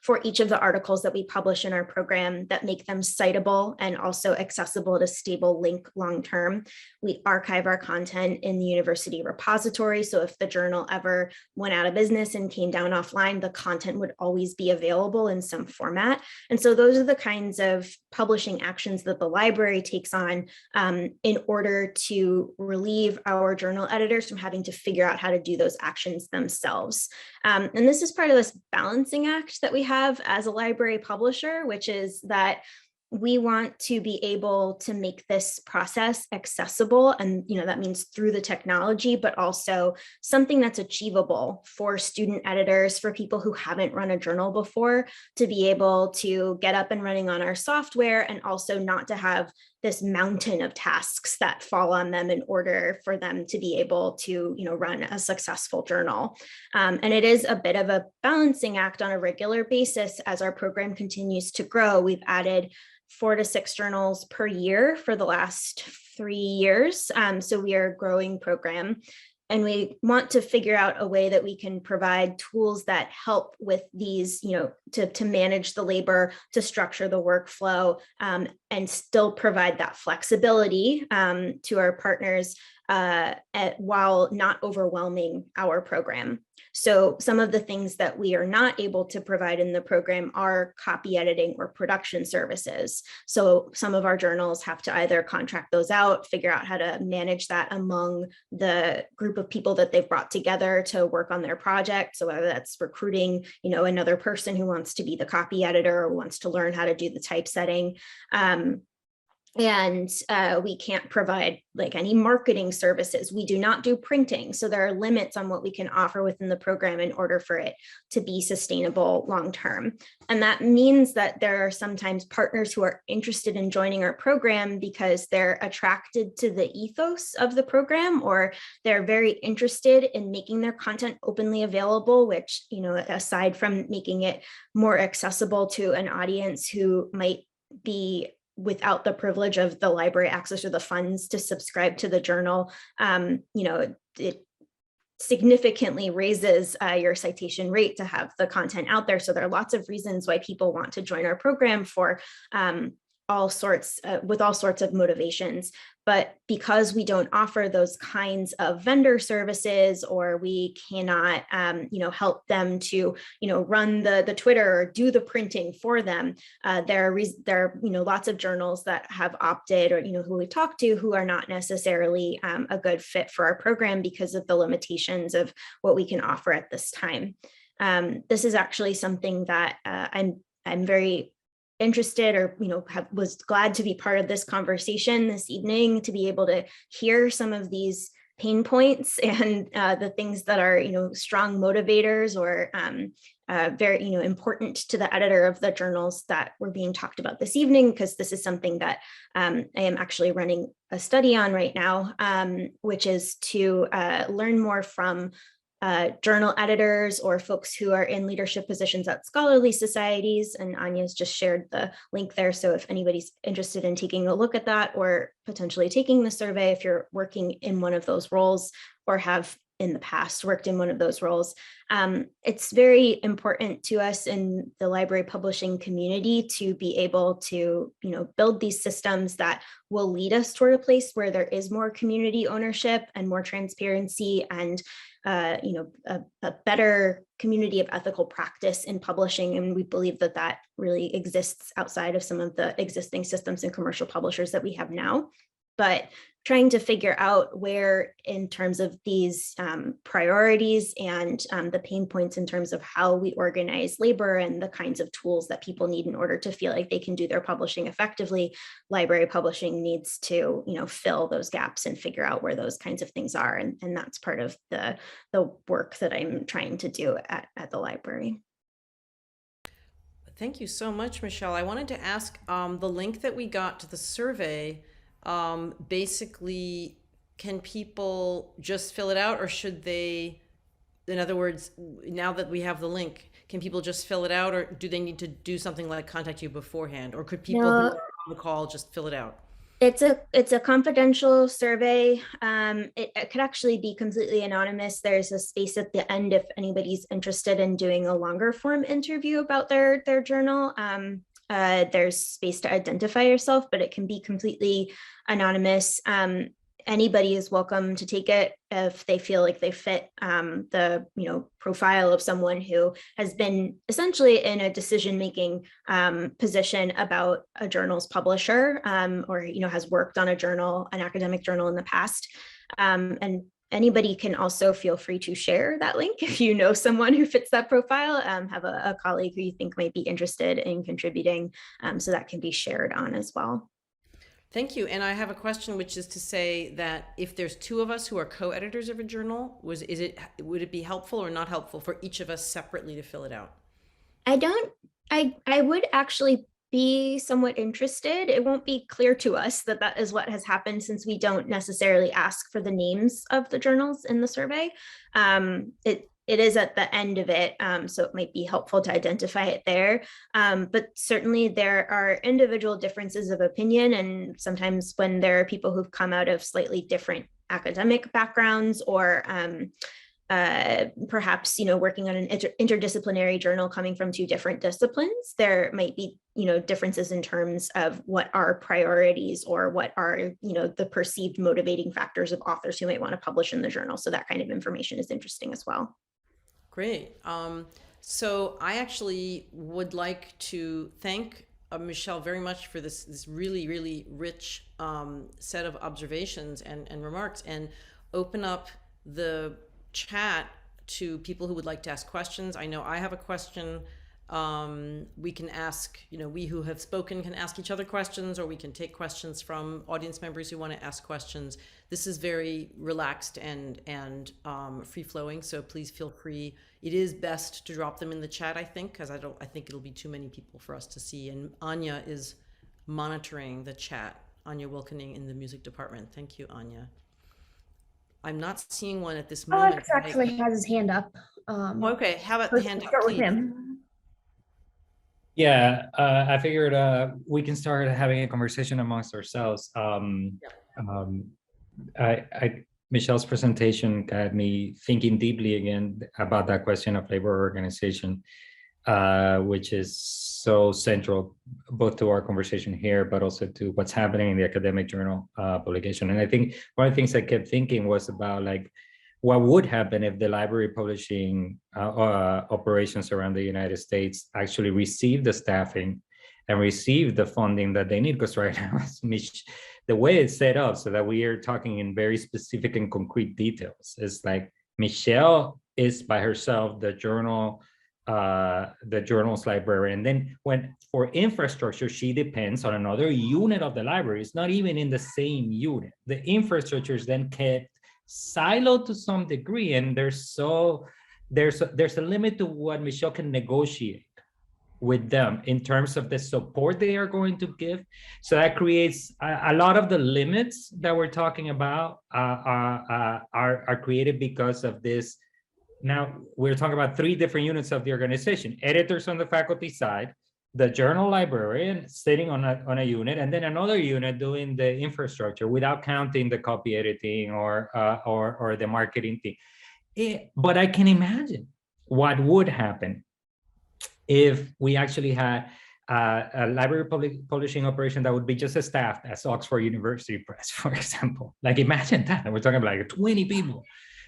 for each of the articles that we publish in our program that make them citable and also accessible to stable link long-term. We archive our content in the university repository. So if the journal ever went out of business and came down offline, the content would always be available in some format. And so those are the kinds of publishing actions that the library takes on in order to relieve our journal editors from having to figure out how to do those actions themselves. And this is part of this balancing act that we have as a library publisher, which is that we want to be able to make this process accessible. And, that means through the technology, but also something that's achievable for student editors, for people who haven't run a journal before, to be able to get up and running on our software, and also not to have this mountain of tasks that fall on them in order for them to be able to, run a successful journal. And it is a bit of a balancing act on a regular basis. As our program continues to grow, we've added 4 to 6 journals per year for the last 3 years. So we are a growing program. And we want to figure out a way that we can provide tools that help with these, to manage the labor, to structure the workflow, and still provide that flexibility to our partners while not overwhelming our program. So some of the things that we are not able to provide in the program are copy editing or production services. So some of our journals have to either contract those out, figure out how to manage that among the group of people that they've brought together to work on their project. So whether that's recruiting, another person who wants to be the copy editor or wants to learn how to do the typesetting. And we can't provide any marketing services. We do not do printing. So there are limits on what we can offer within the program in order for it to be sustainable long-term. And that means that there are sometimes partners who are interested in joining our program because they're attracted to the ethos of the program, or they're very interested in making their content openly available, which, aside from making it more accessible to an audience who might be without the privilege of the library access or the funds to subscribe to the journal, it significantly raises your citation rate to have the content out there. So there are lots of reasons why people want to join our program for all sorts with all sorts of motivations. But because we don't offer those kinds of vendor services, or we cannot, help them to, run the Twitter or do the printing for them, there are lots of journals that have opted, or who we talk to, who are not necessarily a good fit for our program because of the limitations of what we can offer at this time. This is actually something that I'm very interested, or was glad to be part of this conversation this evening, to be able to hear some of these pain points and the things that are strong motivators, or very important to the editor of the journals that were being talked about this evening, because this is something that I am actually running a study on right now, which is to learn more from journal editors or folks who are in leadership positions at scholarly societies. And Anya's just shared the link there. So if anybody's interested in taking a look at that, or potentially taking the survey, if you're working in one of those roles or have in the past worked in one of those roles, it's very important to us in the library publishing community to be able to build these systems that will lead us toward a place where there is more community ownership and more transparency, and a better community of ethical practice in publishing. And we believe that that really exists outside of some of the existing systems and commercial publishers that we have now. But trying to figure out where, in terms of these priorities and the pain points in terms of how we organize labor and the kinds of tools that people need in order to feel like they can do their publishing effectively, library publishing needs to fill those gaps and figure out where those kinds of things are. And that's part of the work that I'm trying to do at the library. Thank you so much, Michelle. I wanted to ask, the link that we got to the survey, basically, can people just fill it out, or should they, in other words, now that we have the link, can people just fill it out, or do they need to do something like contact you beforehand, or could people who are on the call just fill it out? It's a confidential survey. It could actually be completely anonymous. There's a space at the end if anybody's interested in doing a longer form interview about their journal. There's space to identify yourself, but it can be completely anonymous. Anybody is welcome to take it if they feel like they fit the profile of someone who has been essentially in a decision-making position about a journal's publisher, or has worked on an academic journal in the past. And anybody can also feel free to share that link if you know someone who fits that profile, have a colleague who you think might be interested in contributing, so that can be shared on as well. Thank you. And I have a question, which is to say that if there's two of us who are co-editors of a journal, would it be helpful or not helpful for each of us separately to fill it out? I would actually be somewhat interested. It won't be clear to us that that is what has happened, since we don't necessarily ask for the names of the journals in the survey. It is at the end of it, so it might be helpful to identify it there. But certainly there are individual differences of opinion, and sometimes when there are people who've come out of slightly different academic backgrounds, or perhaps working on an interdisciplinary journal coming from two different disciplines, there might be differences in terms of what are priorities, or what are the perceived motivating factors of authors who might want to publish in the journal. So that kind of information is interesting as well. Great. So I actually would like to thank Michelle very much for this really, really rich set of observations and remarks, and open up the chat to people who would like to ask questions. I know I have a question. We can ask, we who have spoken can ask each other questions, or we can take questions from audience members who want to ask questions. This is very relaxed and free-flowing, so please feel free. It is best to drop them in the chat, I think, because I think it'll be too many people for us to see. And Anya is monitoring the chat. Anya Wilkening in the music department. Thank you, Anya. I'm not seeing one at this moment. Alex actually has his hand up. Okay, how about the hand up, start with please? him. Yeah, I figured we can start having a conversation amongst ourselves. Michelle's presentation got me thinking deeply again about that question of labor organization. which is so central both to our conversation here, but also to what's happening in the academic journal publication. And I think one of the things I kept thinking was about like, what would happen if the library publishing operations around the United States actually received the staffing and received the funding that they need? Because right now, the way it's set up so that we are talking in very specific and concrete details. It's like Michelle is by herself the journal's librarian. And then when for infrastructure, she depends on another unit of the library. It's not even in the same unit. The infrastructure is then kept siloed to some degree, and there's a limit to what Michelle can negotiate with them in terms of the support they are going to give. So that creates a lot of the limits that we're talking about are created because of this. Now we're talking about 3 different units of the organization: editors on the faculty side, the journal librarian sitting on a unit, and then another unit doing the infrastructure without counting the copy editing or the marketing thing. But I can imagine what would happen if we actually had a library publishing operation that would be just as staffed as Oxford University Press, for example. Like, imagine that. We're talking about like 20 people,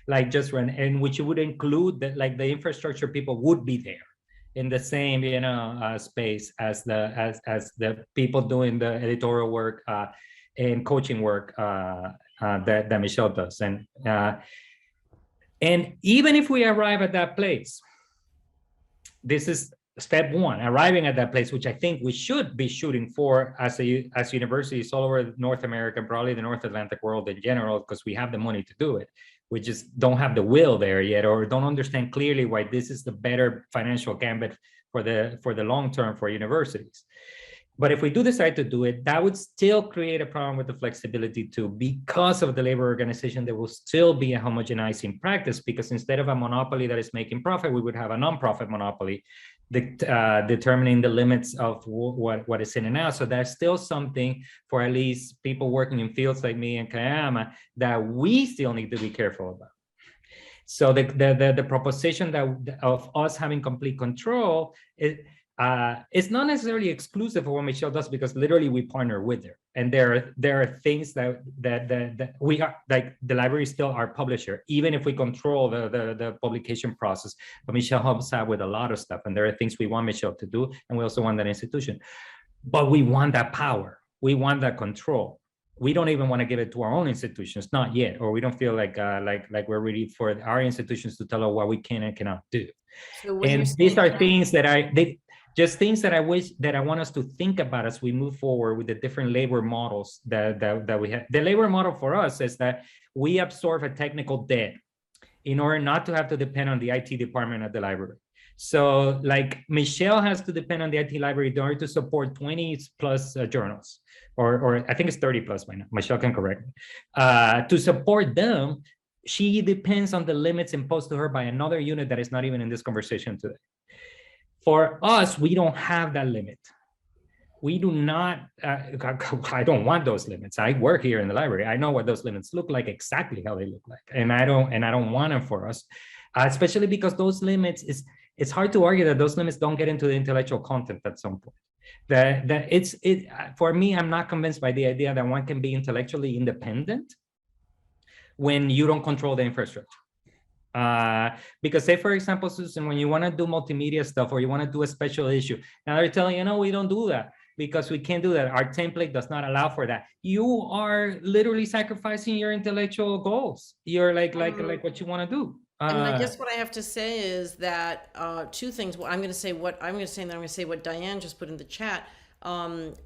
like just run, and which would include that, like the infrastructure people would be there in the same space as the people doing the editorial work and coaching work that Michelle does. And even if we arrive at that place, this is step 1, arriving at that place, which I think we should be shooting for as universities all over North America, probably the North Atlantic world in general, because we have the money to do it. We just don't have the will there yet, or don't understand clearly why this is the better financial gambit for the long term for universities. But if we do decide to do it, that would still create a problem with the flexibility too, because of the labor organization. There will still be a homogenizing practice, because instead of a monopoly that is making profit, we would have a nonprofit monopoly determining the limits of what is in and out. So there's still something for at least people working in fields like me and Kaiama that we still need to be careful about. So the proposition of us having complete control it's not necessarily exclusive of what Michelle does, because literally we partner with her, and there are things that we are, like the library is still our publisher, even if we control the publication process. But Michelle helps out with a lot of stuff, and there are things we want Michelle to do, and we also want that institution. But we want that power, we want that control. We don't even want to give it to our own institutions, not yet, or we don't feel like we're ready for our institutions to tell us what we can and cannot do. So and these are things that just things that I wish that I want us to think about as we move forward with the different labor models that we have. The labor model for us is that we absorb a technical debt in order not to have to depend on the IT department at the library. So like Michelle has to depend on the IT library in order to support 20 plus journals, or I think it's 30 plus by now. Michelle can correct me. To support them, she depends on the limits imposed to her by another unit that is not even in this conversation today. For us, we don't have that limit. We do not, I don't want those limits. I work here in the library. I know what those limits look like, exactly how they look like. And I don't want them for us, especially because those limits, it's hard to argue that those limits don't get into the intellectual content at some point. For me, I'm not convinced by the idea that one can be intellectually independent when you don't control the infrastructure. Because say, for example, Susan, when you want to do multimedia stuff or you want to do a special issue, now they're telling you, no, we don't do that because we can't do that. Our template does not allow for that. You are literally sacrificing your intellectual goals. You're like what you want to do. And I guess what I have to say is that 2 things. Well, I'm going to say what I'm going to say, and then I'm going to say what Diane just put in the chat.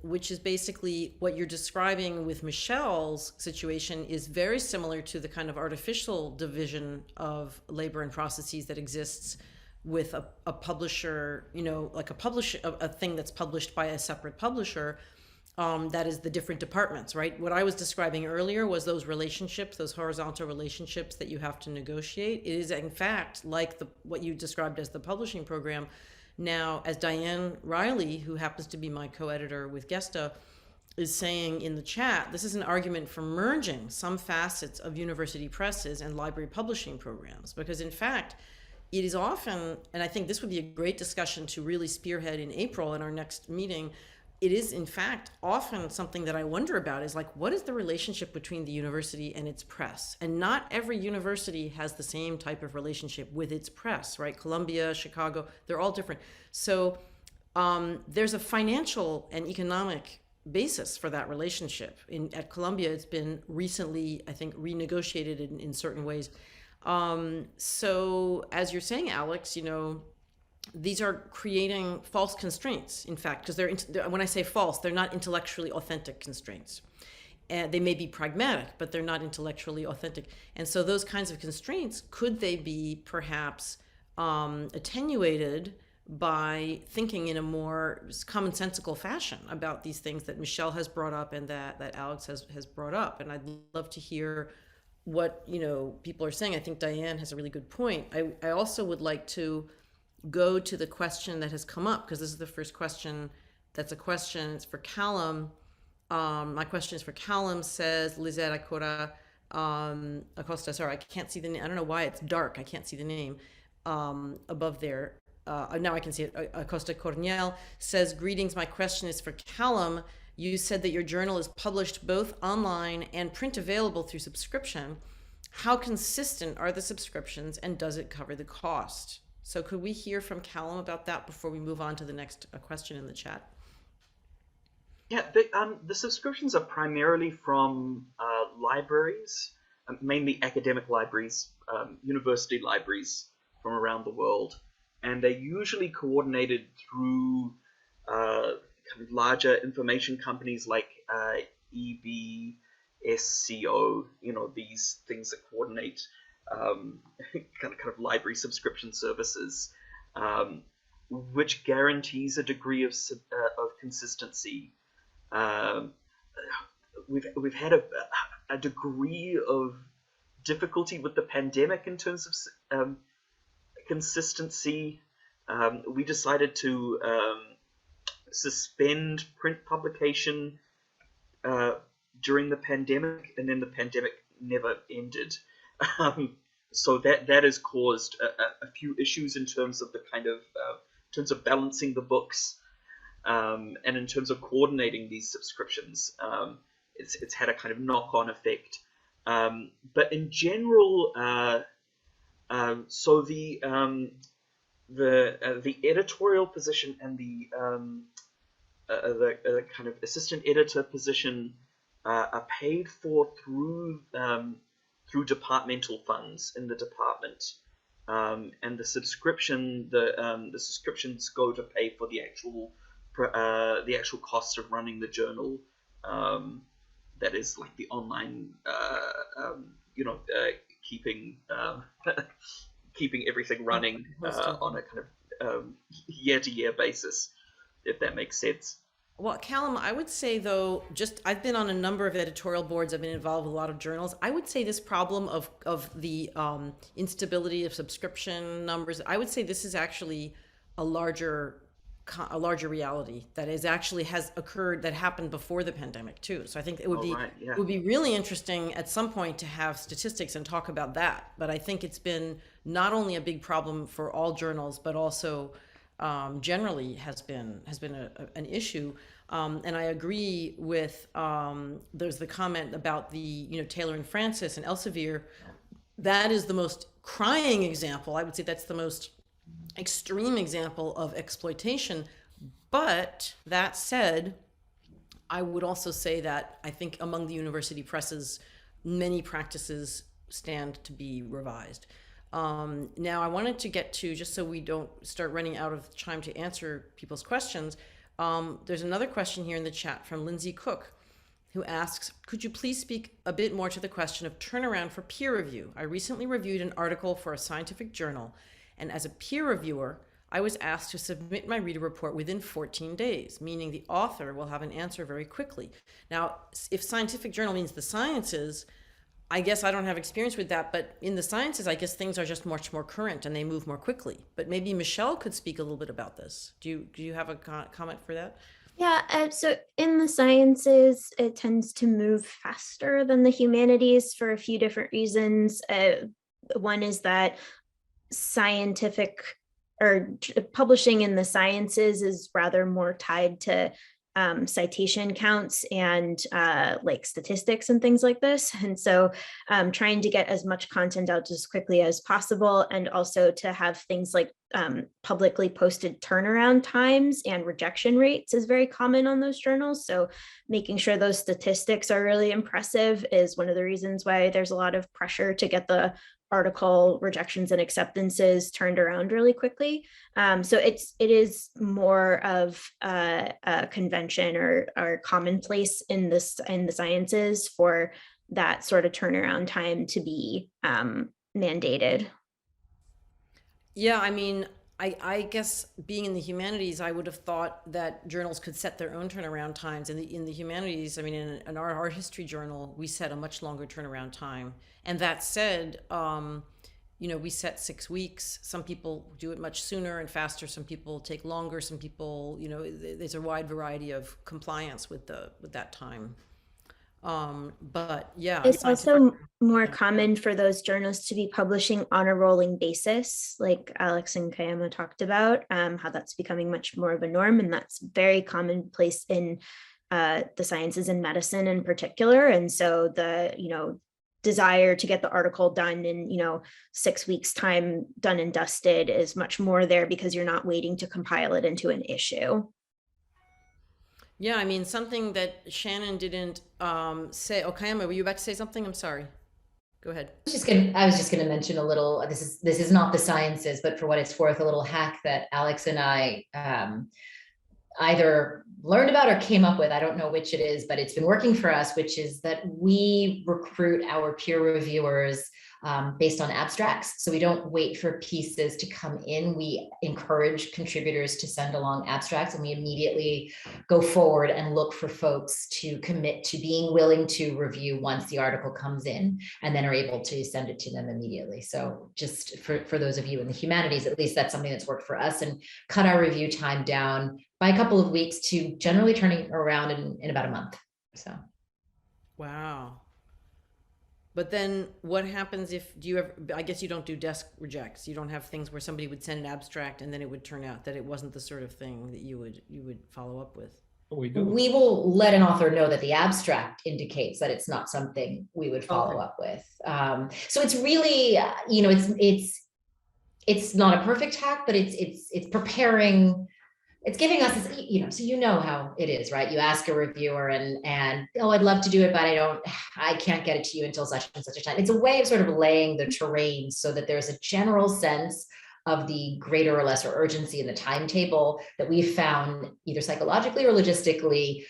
Which is basically what you're describing with Michelle's situation is very similar to the kind of artificial division of labor and processes that exists with a publisher, like a thing that's published by a separate publisher, that is the different departments, right? What I was describing earlier was those relationships, those horizontal relationships that you have to negotiate. It is in fact like what you described as the publishing program. Now, as Diane Riley, who happens to be my co-editor with Gesta, is saying in the chat, this is an argument for merging some facets of university presses and library publishing programs, because in fact, it is often, and I think this would be a great discussion to really spearhead in April in our next meeting. It is, in fact, often something that I wonder about is like, what is the relationship between the university and its press? And not every university has the same type of relationship with its press, right? Columbia, Chicago, they're all different. So there's a financial and economic basis for that relationship. At Columbia, it's been recently, I think, renegotiated in certain ways. So as you're saying, Alex, these are creating false constraints, in fact, because when I say false, they're not intellectually authentic constraints. And they may be pragmatic, but they're not intellectually authentic. And so those kinds of constraints, could they be perhaps attenuated by thinking in a more commonsensical fashion about these things that Michelle has brought up and that Alex has brought up? And I'd love to hear what people are saying. I think Diane has a really good point. I also would like to go to the question that has come up, because this is the first question that's a question. It's for Callum. My question is for Callum, says Lizette Acosta. Sorry, I can't see the name. I don't know why it's dark. I can't see the name above there. Now I can see it. Acosta Cornell says, greetings. My question is for Callum. You said that your journal is published both online and print available through subscription. How consistent are the subscriptions, and does it cover the cost? So could we hear from Callum about that before we move on to the next question in the chat? Yeah, the subscriptions are primarily from libraries, mainly academic libraries, university libraries from around the world. And they're usually coordinated through kind of larger information companies like EBSCO, these things that coordinate kind of library subscription services, which guarantees a degree of consistency. We've had a degree of difficulty with the pandemic in terms of consistency. We decided to suspend print publication during the pandemic, and then the pandemic never ended. So that has caused a few issues in terms of the kind of in terms of balancing the books, and in terms of coordinating these subscriptions. It's had a kind of knock-on effect. But in general, so the editorial position and the kind of assistant editor position are paid for through departmental funds in the department, and the subscriptions go to pay for the actual costs of running the journal. That is like the online, keeping keeping everything running on a kind of year-to-year basis, if that makes sense. Well, Callum, I would say, though, I've been on a number of editorial boards. I've been involved with a lot of journals. I would say this problem of the instability of subscription numbers, I would say this is actually a larger reality that has occurred, that happened before the pandemic too. So I think it would it would be really interesting at some point to have statistics and talk about that. But I think it's been not only a big problem for all journals, but also generally has been an issue. And I agree with there's the comment about the Taylor and Francis and Elsevier. That is the most crying example. I would say that's the most extreme example of exploitation. But that said, I would also say that I think among the university presses, many practices stand to be revised. Now I wanted to get to, just so we don't start running out of time to answer people's questions, there's another question here in the chat from Lindsay Cook, who asks, could you please speak a bit more to the question of turnaround for peer review? I recently reviewed an article for a scientific journal, and as a peer reviewer, I was asked to submit my reader report within 14 days, meaning the author will have an answer very quickly. Now, if scientific journal means the sciences, I guess I don't have experience with that, but in the sciences, I guess things are just much more current and they move more quickly. But maybe Michelle could speak a little bit about this. Do you have a comment for that? Yeah, so in the sciences, it tends to move faster than the humanities for a few different reasons. One is that scientific or publishing in the sciences is rather more tied to citation counts and like statistics and things like this. And so trying to get as much content out as quickly as possible, and also to have things like publicly posted turnaround times and rejection rates is very common on those journals. So making sure those statistics are really impressive is one of the reasons why there's a lot of pressure to get the article rejections and acceptances turned around really quickly. So it is more of a convention or commonplace in the sciences for that sort of turnaround time to be mandated. Yeah, I mean, I guess being in the humanities, I would have thought that journals could set their own turnaround times. In the humanities, I mean, in our art history journal, we set a much longer turnaround time. And that said, we set 6 weeks. Some people do it much sooner and faster. Some people take longer. Some people, there's a wide variety of compliance with that time. But yeah, it's also more common for those journals to be publishing on a rolling basis, like Alex and Kaiama talked about, how that's becoming much more of a norm, and that's very commonplace in the sciences and medicine in particular. And so the desire to get the article done in 6 weeks time, done and dusted, is much more there because you're not waiting to compile it into an issue. Yeah, I mean, something that Shannon didn't say. Oh, Kaiama, were you about to say something? I'm sorry. Go ahead. I was just gonna mention a little, this is not the sciences, but for what it's worth, a little hack that Alex and I either learned about or came up with. I don't know which it is, but it's been working for us, which is that we recruit our peer reviewers based on abstracts. So we don't wait for pieces to come in. We encourage contributors to send along abstracts, and we immediately go forward and look for folks to commit to being willing to review once the article comes in, and then are able to send it to them immediately. So just for those of you in the humanities, at least that's something that's worked for us, and cut our review time down by a couple of weeks to generally turning around in about a month. So. Wow. But then what happens if, I guess you don't do desk rejects. You don't have things where somebody would send an abstract and then it would turn out that it wasn't the sort of thing that you would follow up with. We do. We will let an author know that the abstract indicates that it's not something we would follow up with. So it's really, it's not a perfect hack, but it's preparing. It's giving us, so how it is, right? You ask a reviewer and oh, I'd love to do it, but I can't get it to you until such and such a time. It's a way of sort of laying the terrain so that there's a general sense of the greater or lesser urgency in the timetable that we've found, either psychologically or logistically,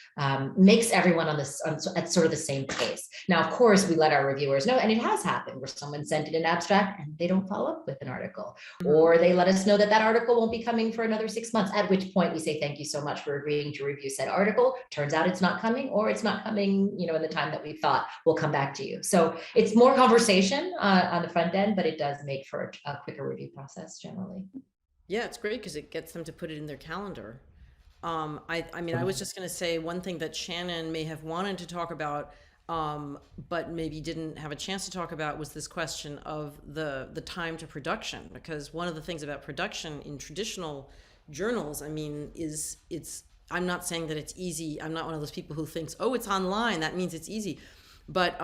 makes everyone at sort of the same pace. Now, of course, we let our reviewers know, and it has happened where someone sent in an abstract and they don't follow up with an article, or they let us know that article won't be coming for another 6 months, at which point we say, thank you so much for agreeing to review said article. Turns out it's not coming, or it's not coming, in the time that we thought. We'll come back to you. So it's more conversation on the front end, but it does make for a quicker review process generally. Yeah, it's great because it gets them to put it in their calendar. I was just going to say one thing that Shannon may have wanted to talk about, but maybe didn't have a chance to talk about, was this question of the time to production. Because one of the things about production in traditional journals, I'm not saying that it's easy. I'm not one of those people who thinks, oh, it's online, that means it's easy. But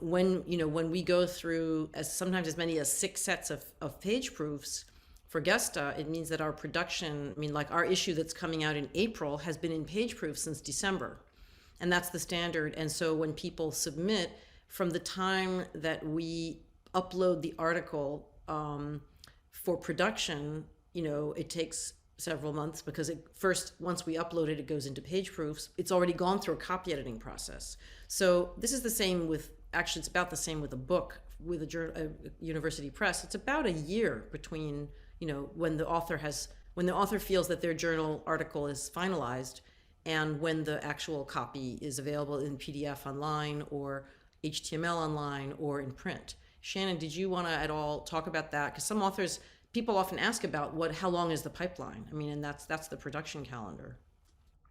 when we go through sometimes as many as 6 sets of page proofs for Gesta, it means that our production, like our issue that's coming out in April has been in page proof since December. And that's the standard. And so when people submit, from the time that we upload the article for production, it takes several months, because once we upload it, it goes into page proofs. It's already gone through a copy editing process. So this is the same it's about the same with a book, with a university press. It's about a year between, when the author feels that their journal article is finalized and when the actual copy is available in PDF online or HTML online or in print. Shannon, did you want to at all talk about that? Because people often ask about how long is the pipeline? And that's the production calendar.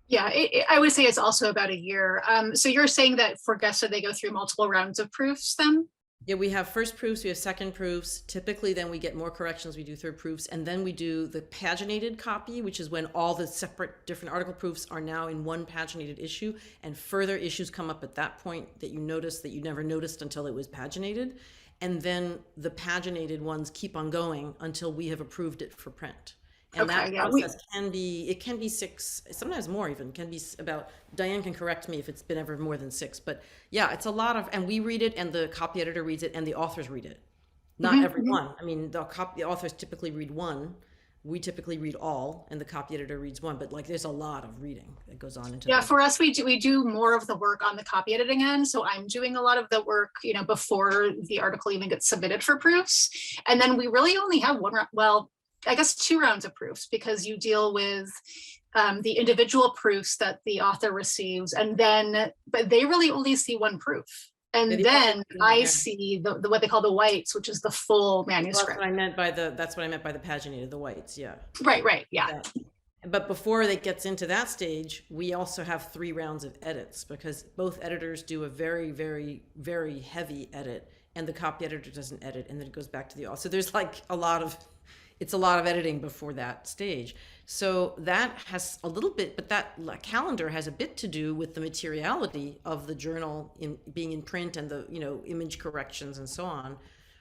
Yeah, I would say it's also about a year. So you're saying that for Gesta, they go through multiple rounds of proofs then? Yeah, we have first proofs, we have second proofs. Typically, then we get more corrections, we do third proofs, and then we do the paginated copy, which is when all the separate different article proofs are now in one paginated issue, and further issues come up at that point that you notice that you never noticed until it was paginated. And then the paginated ones keep on going until we have approved it for print. And Okay, that yeah, process can be 6, sometimes more even, can be about, Diane can correct me if it's been ever more than 6, but yeah, it's a lot of, and we read it and the copy editor reads it and the authors read it. Not everyone. I mean, the authors typically read one, we typically read all, and the copy editor reads one, but like there's a lot of reading that goes on into Yeah, that. for us, we do more of the work on the copy editing end. So I'm doing a lot of the work, before the article even gets submitted for proofs. And then we really only have I guess 2 rounds of proofs, because you deal with the individual proofs that the author receives, but they really only see one proof. And Yeah, the then author- I yeah. see the what they call the whites, which is the full Well, manuscript. that's what I meant by the paginated, the whites, yeah. Right, yeah. Yeah. But before it gets into that stage, we also have 3 rounds of edits, because both editors do a very, very, very heavy edit, and the copy editor doesn't edit, and then it goes back to the author. So there's like it's a lot of editing before that stage. So that has a little bit, but that calendar has a bit to do with the materiality of the journal being in print, and the image corrections and so on.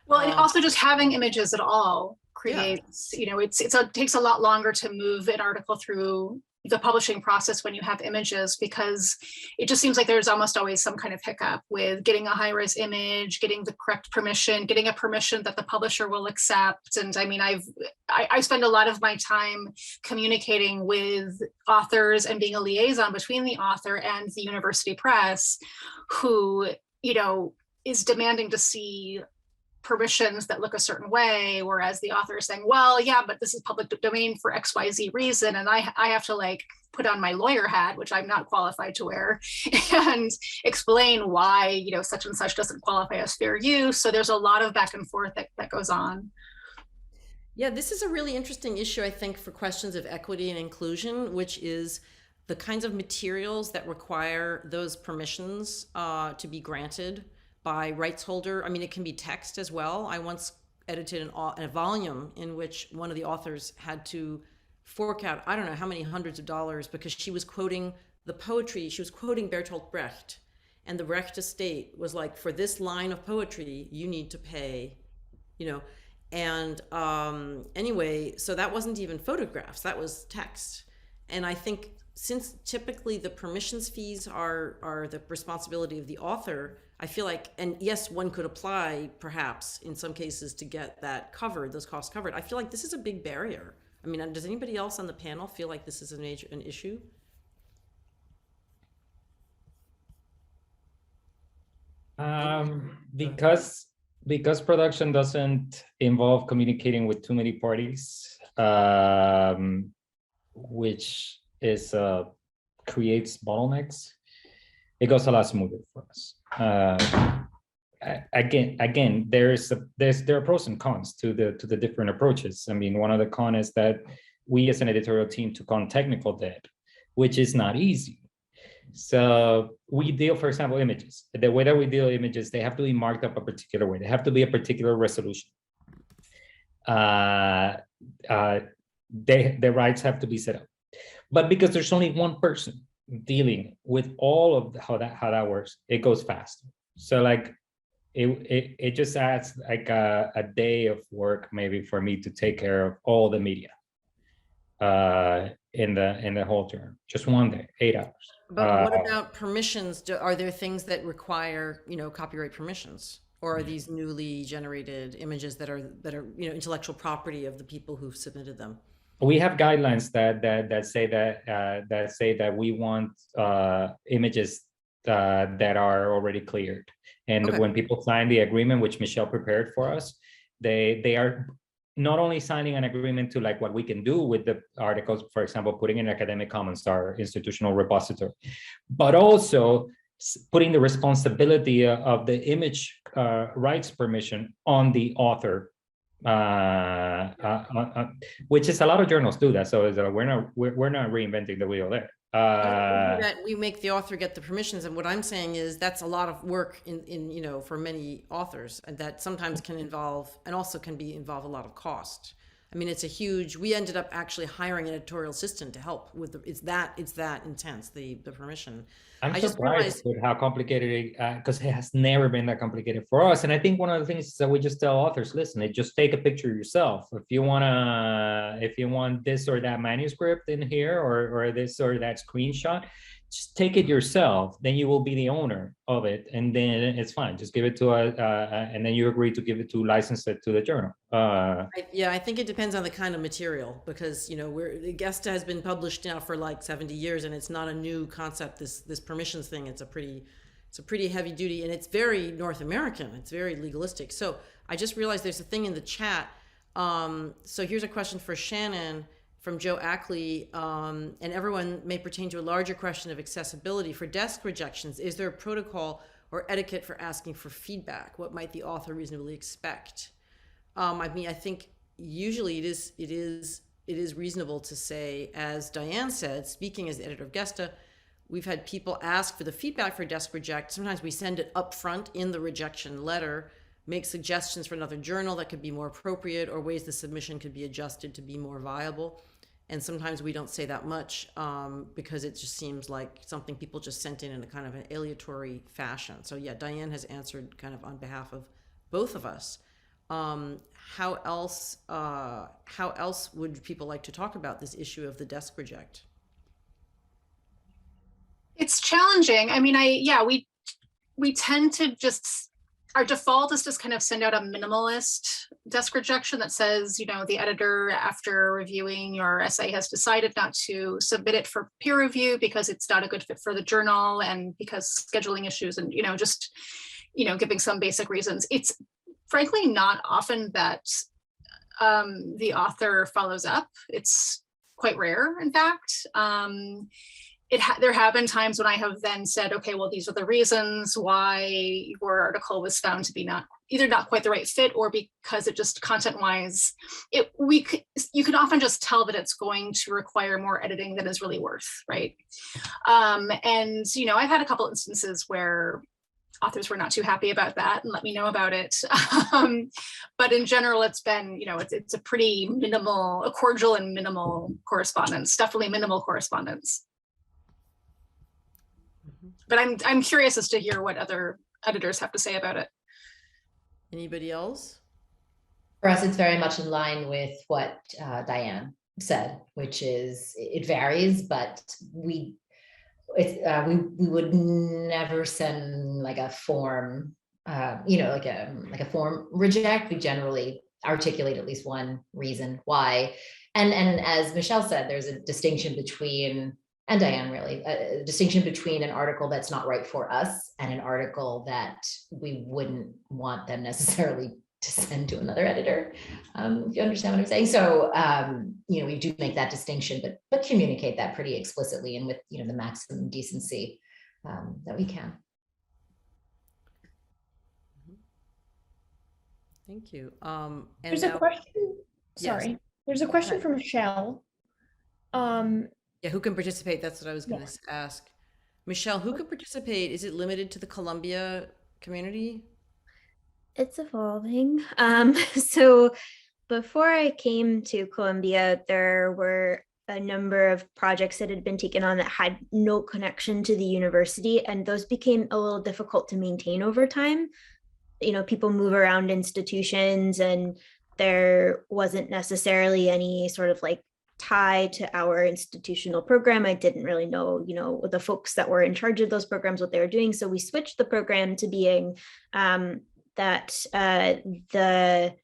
Well, and also just having images at all creates, Yeah. it takes a lot longer to move an article through the publishing process when you have images, because it just seems like there's almost always some kind of hiccup with getting a high-res image, getting the correct permission, getting a permission that the publisher will accept. And I mean, I spend a lot of my time communicating with authors and being a liaison between the author and the university press, who, is demanding to see permissions that look a certain way, whereas the author is saying, well, yeah, but this is public domain for XYZ reason, and I have to like put on my lawyer hat, which I'm not qualified to wear, and explain why such and such doesn't qualify as fair use. So there's a lot of back and forth that goes on. Yeah, this is a really interesting issue, I think, for questions of equity and inclusion, which is the kinds of materials that require those permissions to be granted by rights holder. I mean, it can be text as well. I once edited a volume in which one of the authors had to fork out, I don't know how many hundreds of dollars, because she was quoting the poetry. She was quoting Bertolt Brecht, and the Brecht estate was like, for this line of poetry, you need to pay, and anyway, so that wasn't even photographs, that was text. And I think since typically the permissions fees are the responsibility of the author, I feel like, and yes, one could apply perhaps in some cases to get that covered, those costs covered. I feel like this is a big barrier. I mean, does anybody else on the panel feel like this is an issue? Because production doesn't involve communicating with too many parties, which creates bottlenecks, it goes a lot smoother for us. Again, there are pros and cons to the different approaches. I mean, one of the cons is that we as an editorial team took on technical debt, which is not easy. So we deal, for example, images. The way that we deal images, they have to be marked up a particular way. They have to be a particular resolution. The rights have to be set up. But because there's only one person dealing with all of how that works, it goes faster. So like it just adds like a day of work maybe for me to take care of all the media in the whole term. Just one day, 8 hours. But what about permissions? Are there things that require copyright permissions, or are these newly generated images that are intellectual property of the people who've submitted them? We have guidelines that say that we want images that are already cleared, and okay. When people sign the agreement, which Michelle prepared for us, they are not only signing an agreement to like what we can do with the articles, for example, putting in academic commons, our institutional repository, but also putting the responsibility of the image rights permission on the author. Which is a lot of journals do that, so we're not reinventing the wheel there. That we make the author get the permissions, and what I'm saying is that's a lot of work in for many authors, and that sometimes can involve, and also can involve a lot of cost. I mean, it's a huge. We ended up actually hiring an editorial assistant to help with it's that intense, the permission. I'm I just surprised with how complicated it, because it has never been that complicated for us. And I think one of the things is that we just tell authors, listen, just take a picture yourself. If you want this or that manuscript in here, or this or that screenshot, just take it yourself. Then you will be the owner of it, and then it's fine. Just give it to us, and then you agree to give it to license it to the journal. I think it depends on the kind of material, because Gesta has been published now for like 70 years, and it's not a new concept. This permissions thing, it's a pretty heavy duty, and it's very North American. It's very legalistic. So I just realized there's a thing in the chat. So here's a question for Shannon from Joe Ackley, and everyone may pertain to a larger question of accessibility. For desk rejections, is there a protocol or etiquette for asking for feedback? What might the author reasonably expect? I mean, I think usually it is reasonable to say, as Diane said, speaking as the editor of Gesta, we've had people ask for the feedback for desk reject. Sometimes we send it up front in the rejection letter, make suggestions for another journal that could be more appropriate, or ways the submission could be adjusted to be more viable. And sometimes we don't say that much because it just seems like something people just sent in a kind of an aleatory fashion. So yeah, Diane has answered kind of on behalf of both of us. How else would people like to talk about this issue of the desk reject? It's challenging. I mean, we tend to just, our default is just kind of send out a minimalist desk rejection that says, the editor, after reviewing your essay, has decided not to submit it for peer review because it's not a good fit for the journal, and because scheduling issues, and giving some basic reasons. It's frankly not often that the author follows up. It's quite rare, in fact. There have been times when I have then said, okay, well, these are the reasons why your article was found to be either not quite the right fit, or because it just content-wise, you can often just tell that it's going to require more editing than is really worth, right? And I've had a couple instances where authors were not too happy about that and let me know about it. But in general, it's been, it's a pretty a cordial and minimal correspondence, definitely minimal correspondence. But I'm curious as to hear what other editors have to say about it. Anybody else? For us, it's very much in line with what Diane said, which is it varies, but we would never send like a form, like a form reject. We generally articulate at least one reason why. And as Michelle said, there's a distinction between, and Diane really, a distinction between an article that's not right for us and an article that we wouldn't want them necessarily to send to another editor. If you understand what I'm saying. So, we do make that distinction, but communicate that pretty explicitly and with, the maximum decency that we can. Thank you. There's a question. Sorry, yes. There's a question from Michelle. Yeah, who can participate? That's what I was going to ask. Michelle, who can participate? Is it limited to the Columbia community? It's evolving. So before I came to Columbia, there were a number of projects that had been taken on that had no connection to the university, and those became a little difficult to maintain over time. People move around institutions, and there wasn't necessarily any sort of like tie to our institutional program. I didn't really know, the folks that were in charge of those programs, what they were doing. So we switched the program to being that the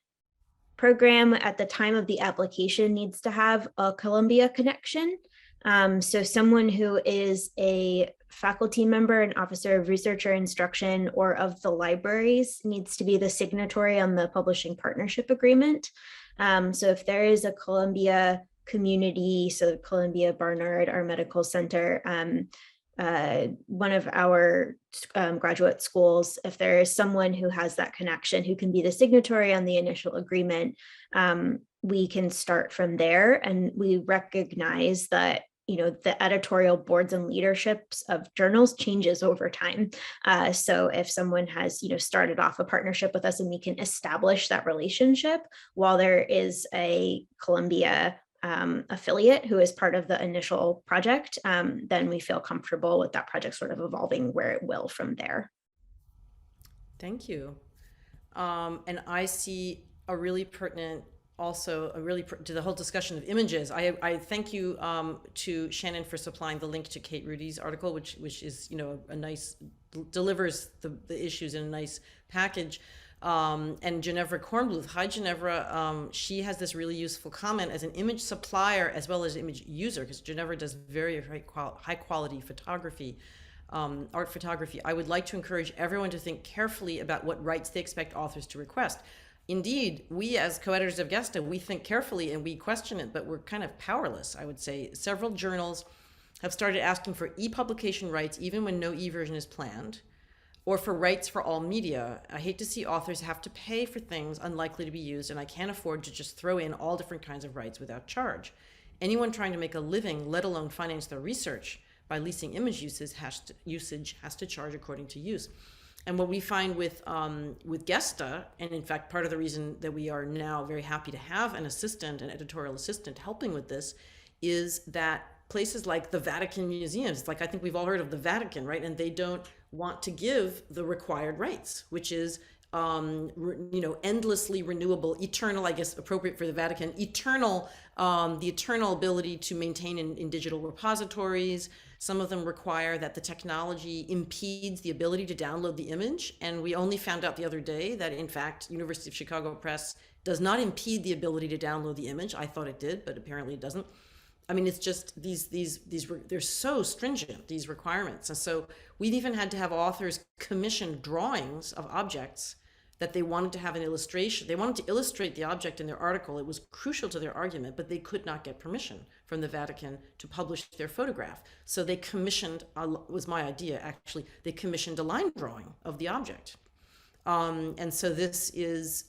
program at the time of the application needs to have a Columbia connection. So someone who is a faculty member, an officer of research or instruction, or of the libraries needs to be the signatory on the publishing partnership agreement. So if there is a Columbia community, so Columbia Barnard, our medical center, one of our graduate schools, if there is someone who has that connection, who can be the signatory on the initial agreement, we can start from there. And we recognize that, the editorial boards and leaderships of journals changes over time. So if someone has, started off a partnership with us and we can establish that relationship while there is a Columbia affiliate who is part of the initial project, then we feel comfortable with that project sort of evolving where it will from there. Thank you. And I see a really pertinent, also to the whole discussion of images. I thank you to Shannon for supplying the link to Kate Rudy's article, which is a nice, delivers the issues in a nice package. And Ginevra Kornbluth, hi Ginevra, she has this really useful comment as an image supplier as well as image user, because Ginevra does very high quality photography. Art photography. I would like to encourage everyone to think carefully about what rights they expect authors to request. Indeed, we as co-editors of Gesta, we think carefully and we question it, but we're kind of powerless, I would say. Several journals have started asking for e-publication rights even when no e-version is planned, or for rights for all media. I hate to see authors have to pay for things unlikely to be used, and I can't afford to just throw in all different kinds of rights without charge. Anyone trying to make a living, let alone finance their research by leasing image usage has to charge according to use. And what we find with Gesta, and in fact, part of the reason that we are now very happy to have an editorial assistant helping with this, is that places like the Vatican museums, like I think we've all heard of the Vatican, right? And they don't want to give the required rights, which is endlessly renewable, eternal, I guess appropriate for the Vatican, the eternal ability to maintain in digital repositories. Some of them require that the technology impedes the ability to download the image. And we only found out the other day that in fact, University of Chicago Press does not impede the ability to download the image. I thought it did, but apparently it doesn't. I mean, it's just they're so stringent, these requirements. And so we've even had to have authors commission drawings of objects that they wanted to have an illustration. They wanted to illustrate the object in their article. It was crucial to their argument, but they could not get permission from the Vatican to publish their photograph. So they commissioned, was my idea actually, they commissioned a line drawing of the object. And so this is,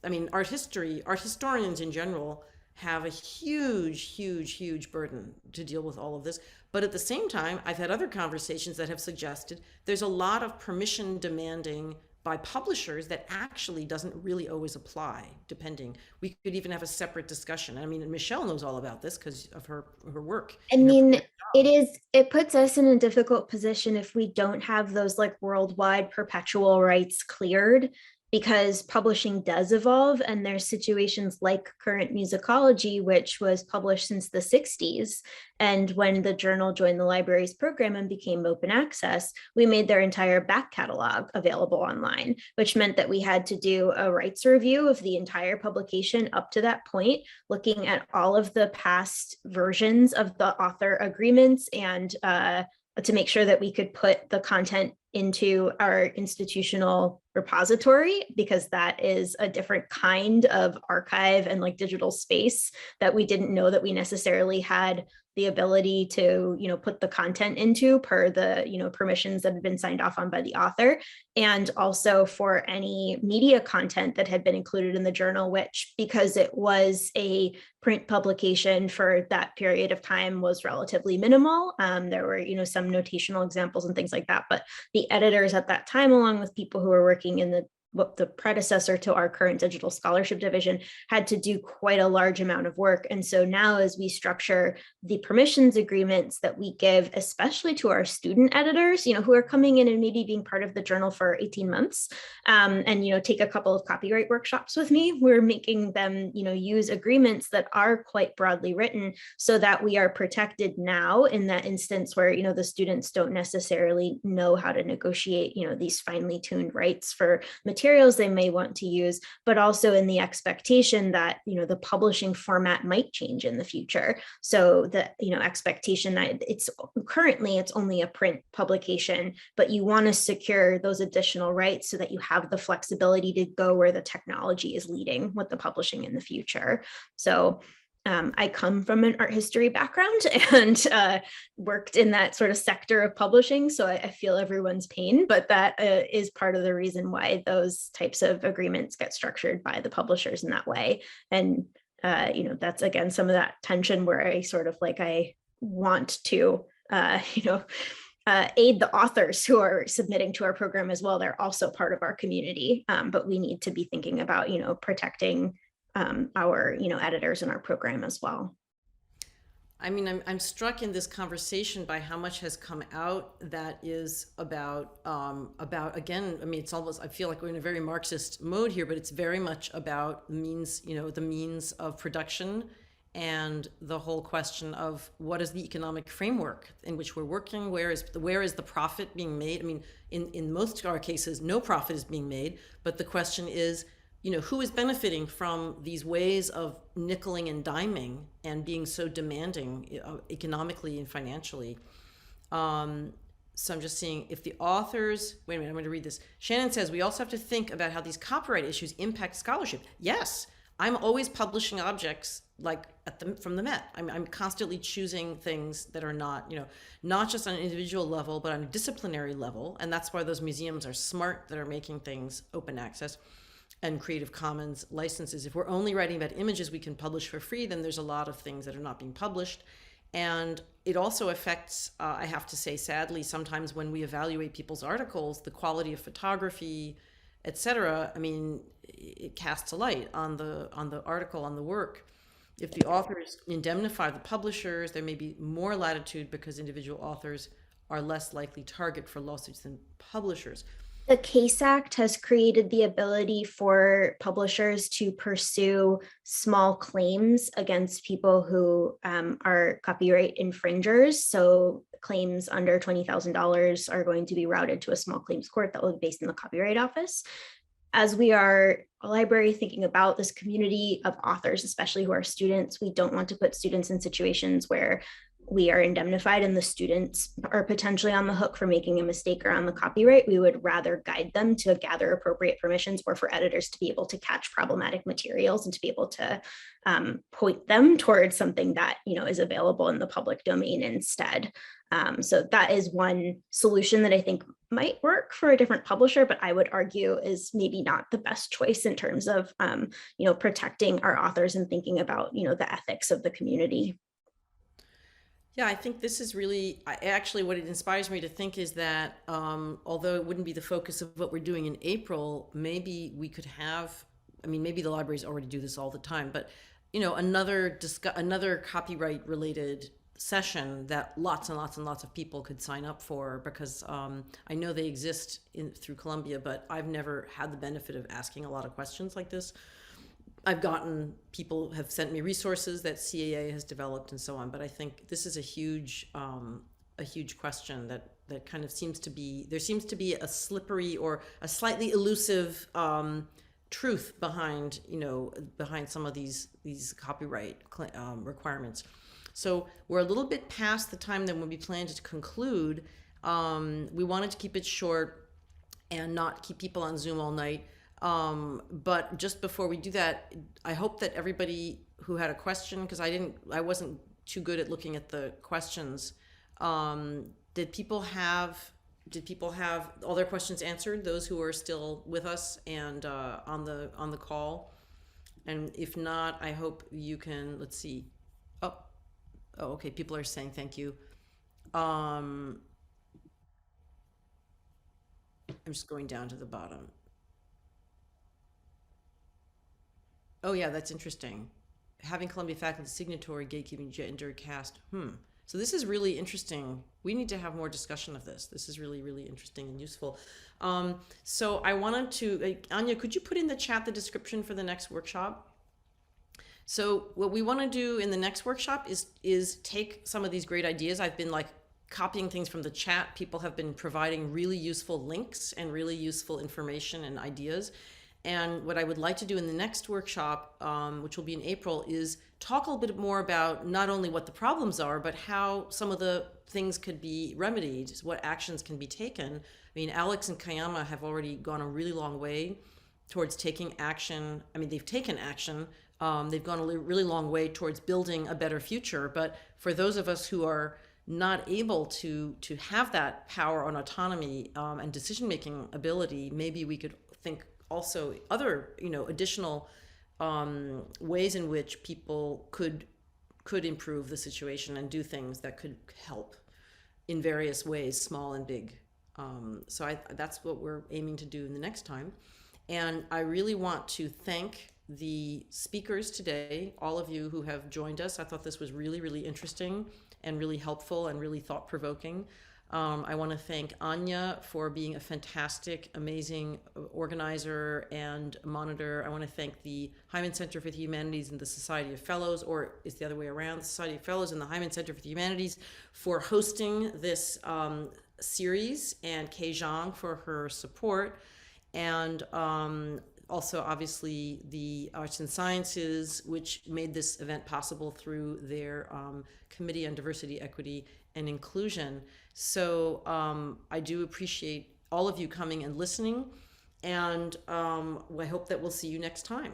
I mean, art historians in general have a huge burden to deal with all of this. But at the same time, I've had other conversations that have suggested there's a lot of permission demanding by publishers that actually doesn't really always apply, depending. We could even have a separate discussion. I mean, and Michelle knows all about this because of her work. I mean, it puts us in a difficult position if we don't have those like worldwide perpetual rights cleared, because publishing does evolve, and there's situations like Current Musicology, which was published since the 60s. And when the journal joined the library's program and became open access, we made their entire back catalog available online, which meant that we had to do a rights review of the entire publication up to that point, looking at all of the past versions of the author agreements and to make sure that we could put the content into our institutional repository, because that is a different kind of archive and like digital space that we didn't know that we necessarily had the ability to, put the content into per the, permissions that had been signed off on by the author. And also for any media content that had been included in the journal, which, because it was a print publication for that period of time, was relatively minimal. There were, some notational examples and things like that, but the editors at that time, along with people who were working in the predecessor to our current digital scholarship division, had to do quite a large amount of work. And so now, as we structure the permissions agreements that we give, especially to our student editors, who are coming in and maybe being part of the journal for 18 months, and, take a couple of copyright workshops with me, we're making them, use agreements that are quite broadly written so that we are protected now in that instance where, the students don't necessarily know how to negotiate, these finely tuned rights for materials they may want to use, but also in the expectation that, the publishing format might change in the future. So the, expectation that it's only a print publication, but you want to secure those additional rights so that you have the flexibility to go where the technology is leading with the publishing in the future. So I come from an art history background and worked in that sort of sector of publishing. So I feel everyone's pain, but that is part of the reason why those types of agreements get structured by the publishers in that way. And, that's, again, some of that tension where I sort of like, I want to, aid the authors who are submitting to our program as well. They're also part of our community, but we need to be thinking about, protecting our, editors in our program as well. I mean, I'm struck in this conversation by how much has come out that is about again, I mean, it's almost, I feel like we're in a very Marxist mode here, but it's very much about means, the means of production and the whole question of what is the economic framework in which we're working, where is the profit being made? I mean, in most of our cases, no profit is being made, but the question is, who is benefiting from these ways of nickeling and diming and being so demanding economically and financially? So I'm just seeing if the authors, wait a minute, I'm going to read this. Shannon says, we also have to think about how these copyright issues impact scholarship. Yes, I'm always publishing objects like from the Met. I'm constantly choosing things that are not, not just on an individual level, but on a disciplinary level. And that's why those museums are smart that are making things open access and Creative Commons licenses. If we're only writing about images we can publish for free, then there's a lot of things that are not being published. And it also affects, I have to say, sadly, sometimes when we evaluate people's articles, the quality of photography, etc. I mean, it casts a light on the article, on the work. If the authors indemnify the publishers, there may be more latitude because individual authors are less likely target for lawsuits than publishers. The CASE Act has created the ability for publishers to pursue small claims against people who are copyright infringers. So claims under $20,000 are going to be routed to a small claims court that will be based in the Copyright Office. As we are a library thinking about this community of authors, especially who are students, we don't want to put students in situations where we are indemnified and the students are potentially on the hook for making a mistake around the copyright. We would rather guide them to gather appropriate permissions, or for editors to be able to catch problematic materials and to be able to point them towards something that is available in the public domain instead. So that is one solution that I think might work for a different publisher, but I would argue is maybe not the best choice in terms of protecting our authors and thinking about the ethics of the community. Yeah, I think this is really, actually what it inspires me to think is that although it wouldn't be the focus of what we're doing in April, maybe we could have, I mean, maybe the libraries already do this all the time, but another copyright related session that lots and lots and lots of people could sign up for, because I know they exist through Columbia, but I've never had the benefit of asking a lot of questions like this. I've gotten, people have sent me resources that CAA has developed and so on, but I think this is a huge question that kind of seems to be, there seems to be a slippery or a slightly elusive truth behind, behind some of these copyright requirements. So we're a little bit past the time that when we planned to conclude. We wanted to keep it short and not keep people on Zoom all night. But just before we do that, I hope that everybody who had a question, because I wasn't too good at looking at the questions. Did people have all their questions answered? Those who are still with us and on the call, and if not, I hope you can. Let's see. Oh, okay. People are saying thank you. I'm just going down to the bottom. Oh yeah, that's interesting. Having Columbia faculty signatory, gatekeeping gender cast. So this is really interesting. We need to have more discussion of this. This is really, really interesting and useful. So I wanted to, Anya, could you put in the chat the description for the next workshop? So what we want to do in the next workshop is take some of these great ideas. I've been like copying things from the chat. People have been providing really useful links and really useful information and ideas. And what I would like to do in the next workshop, which will be in April, is talk a little bit more about not only what the problems are, but how some of the things could be remedied, what actions can be taken. I mean, Alex and Kaiama have already gone a really long way towards taking action. I mean, they've taken action. They've gone a really long way towards building a better future. But for those of us who are not able to have that power and autonomy and decision-making ability, maybe we could think also other, additional ways in which people could could improve the situation and do things that could help in various ways, small and big. So that's what we're aiming to do in the next time. And I really want to thank the speakers today, all of you who have joined us. I thought this was really, really interesting and really helpful and really thought-provoking. I want to thank Anya for being a fantastic, amazing organizer and monitor. I want to thank the Hyman Center for the Humanities and the Society of Fellows, or it's the other way around, the Society of Fellows and the Hyman Center for the Humanities for hosting this series, and Kei Zhang for her support, and also obviously the Arts and Sciences, which made this event possible through their Committee on Diversity, Equity, and Inclusion. So I do appreciate all of you coming and listening, and I hope that we'll see you next time.